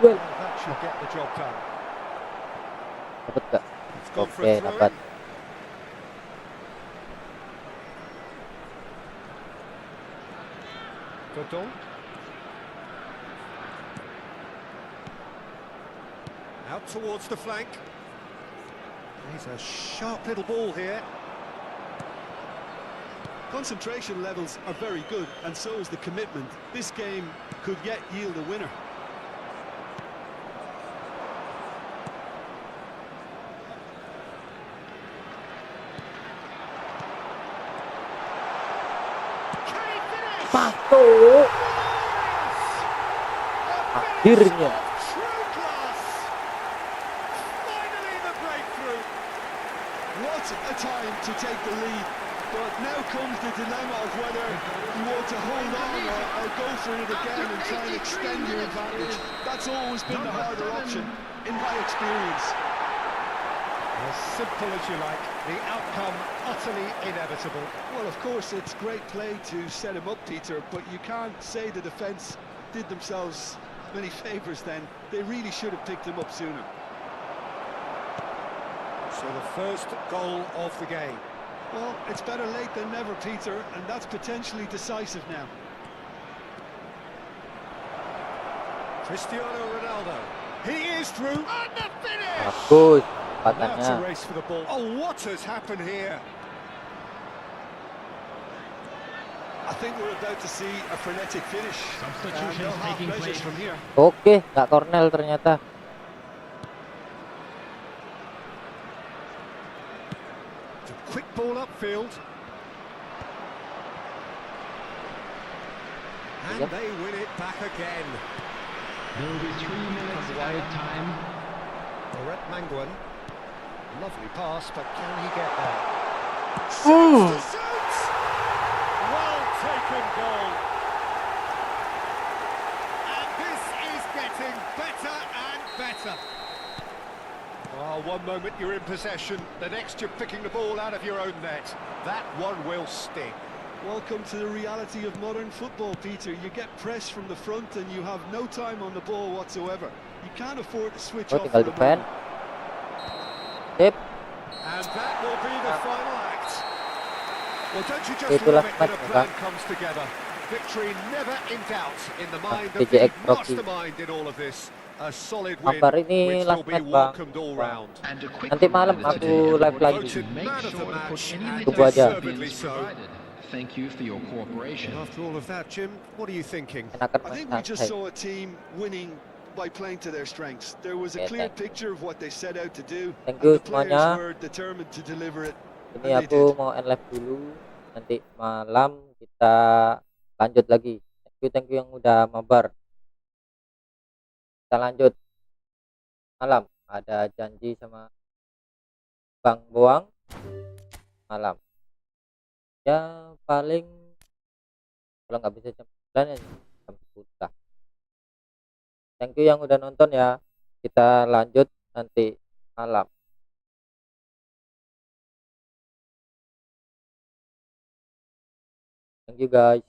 Well, That should get the job done. dapat gak? It's gone for Oke, a throw. dapat. Vultron. Out towards the flank. He's a sharp little ball here. Concentration levels are very good, and so is the commitment. This game could yet yield a winner. Masuk. Akhirnya. True class. Finally the breakthrough. What a time to take the lead. But now comes the dilemma of whether you want to hold on or go for it again and try and extend your advantage. That's always been the harder option, in my experience. As simple as you like, the outcome utterly inevitable. Well, of course, it's great play to set him up, Peter, but you can't say the defence did themselves many favours then. They really should have picked him up sooner. So the first goal of the game. Well, it's better late than never, Peter, and that's potentially decisive now. Cristiano Ronaldo. He is through. And the finish! Bagus. Now it's a Patahnya. race for the ball. Oh, what has happened here? I think we're about to see a frenetic finish. Substitutions No half taking measures place. from here. Oke, nggak Cornell ternyata. It's a quick ball upfield. And Yep. they win it back again. There will be 3 minutes added time. Oret Mangwan. Lovely pass, but can he get there? Hmm. Shoots to shoot! Well taken goal. And this is getting better and better. Well, one moment you're in possession, the next you're picking the ball out of your own net. That one will sting. Welcome to the reality of modern football, Peter. You get pressed from the front and you have no time on the ball whatsoever. You can't afford to switch Oh, off tinggal for a defend. moment. Sip. And that will be the final act. Well, don't you just Itulah love it when a match, plan Bang. comes together? Victory never in doubt in the mind of VGA the Afox. mastermind in all of this. A solid win, MABAR ini which will last be match, Bang. welcomed all round. And a quick Nanti malam reminder aku today, live everyone, lagi. to Voted make man of sure the to put match any and Tunggu aja. deservedly bins so. provided. Thank you for your cooperation. After all of that, Jim, what are you thinking? Enakan I main think we just santai. saw a team winning by playing to their strengths. There was a Yeah, clear thank you. picture of what they set out to do, Thank and you the players semuanya. were determined to deliver it. Ini And they aku did. mau end live dulu. Nanti malam kita lanjut lagi. Thank you yang udah mabar. Kita lanjut malam. Ada janji sama Bang Boang malam. Ya paling kalau nggak bisa jam 9 ya jam 10 lah. Thank you yang udah nonton ya. Kita lanjut nanti malam. Thank you guys.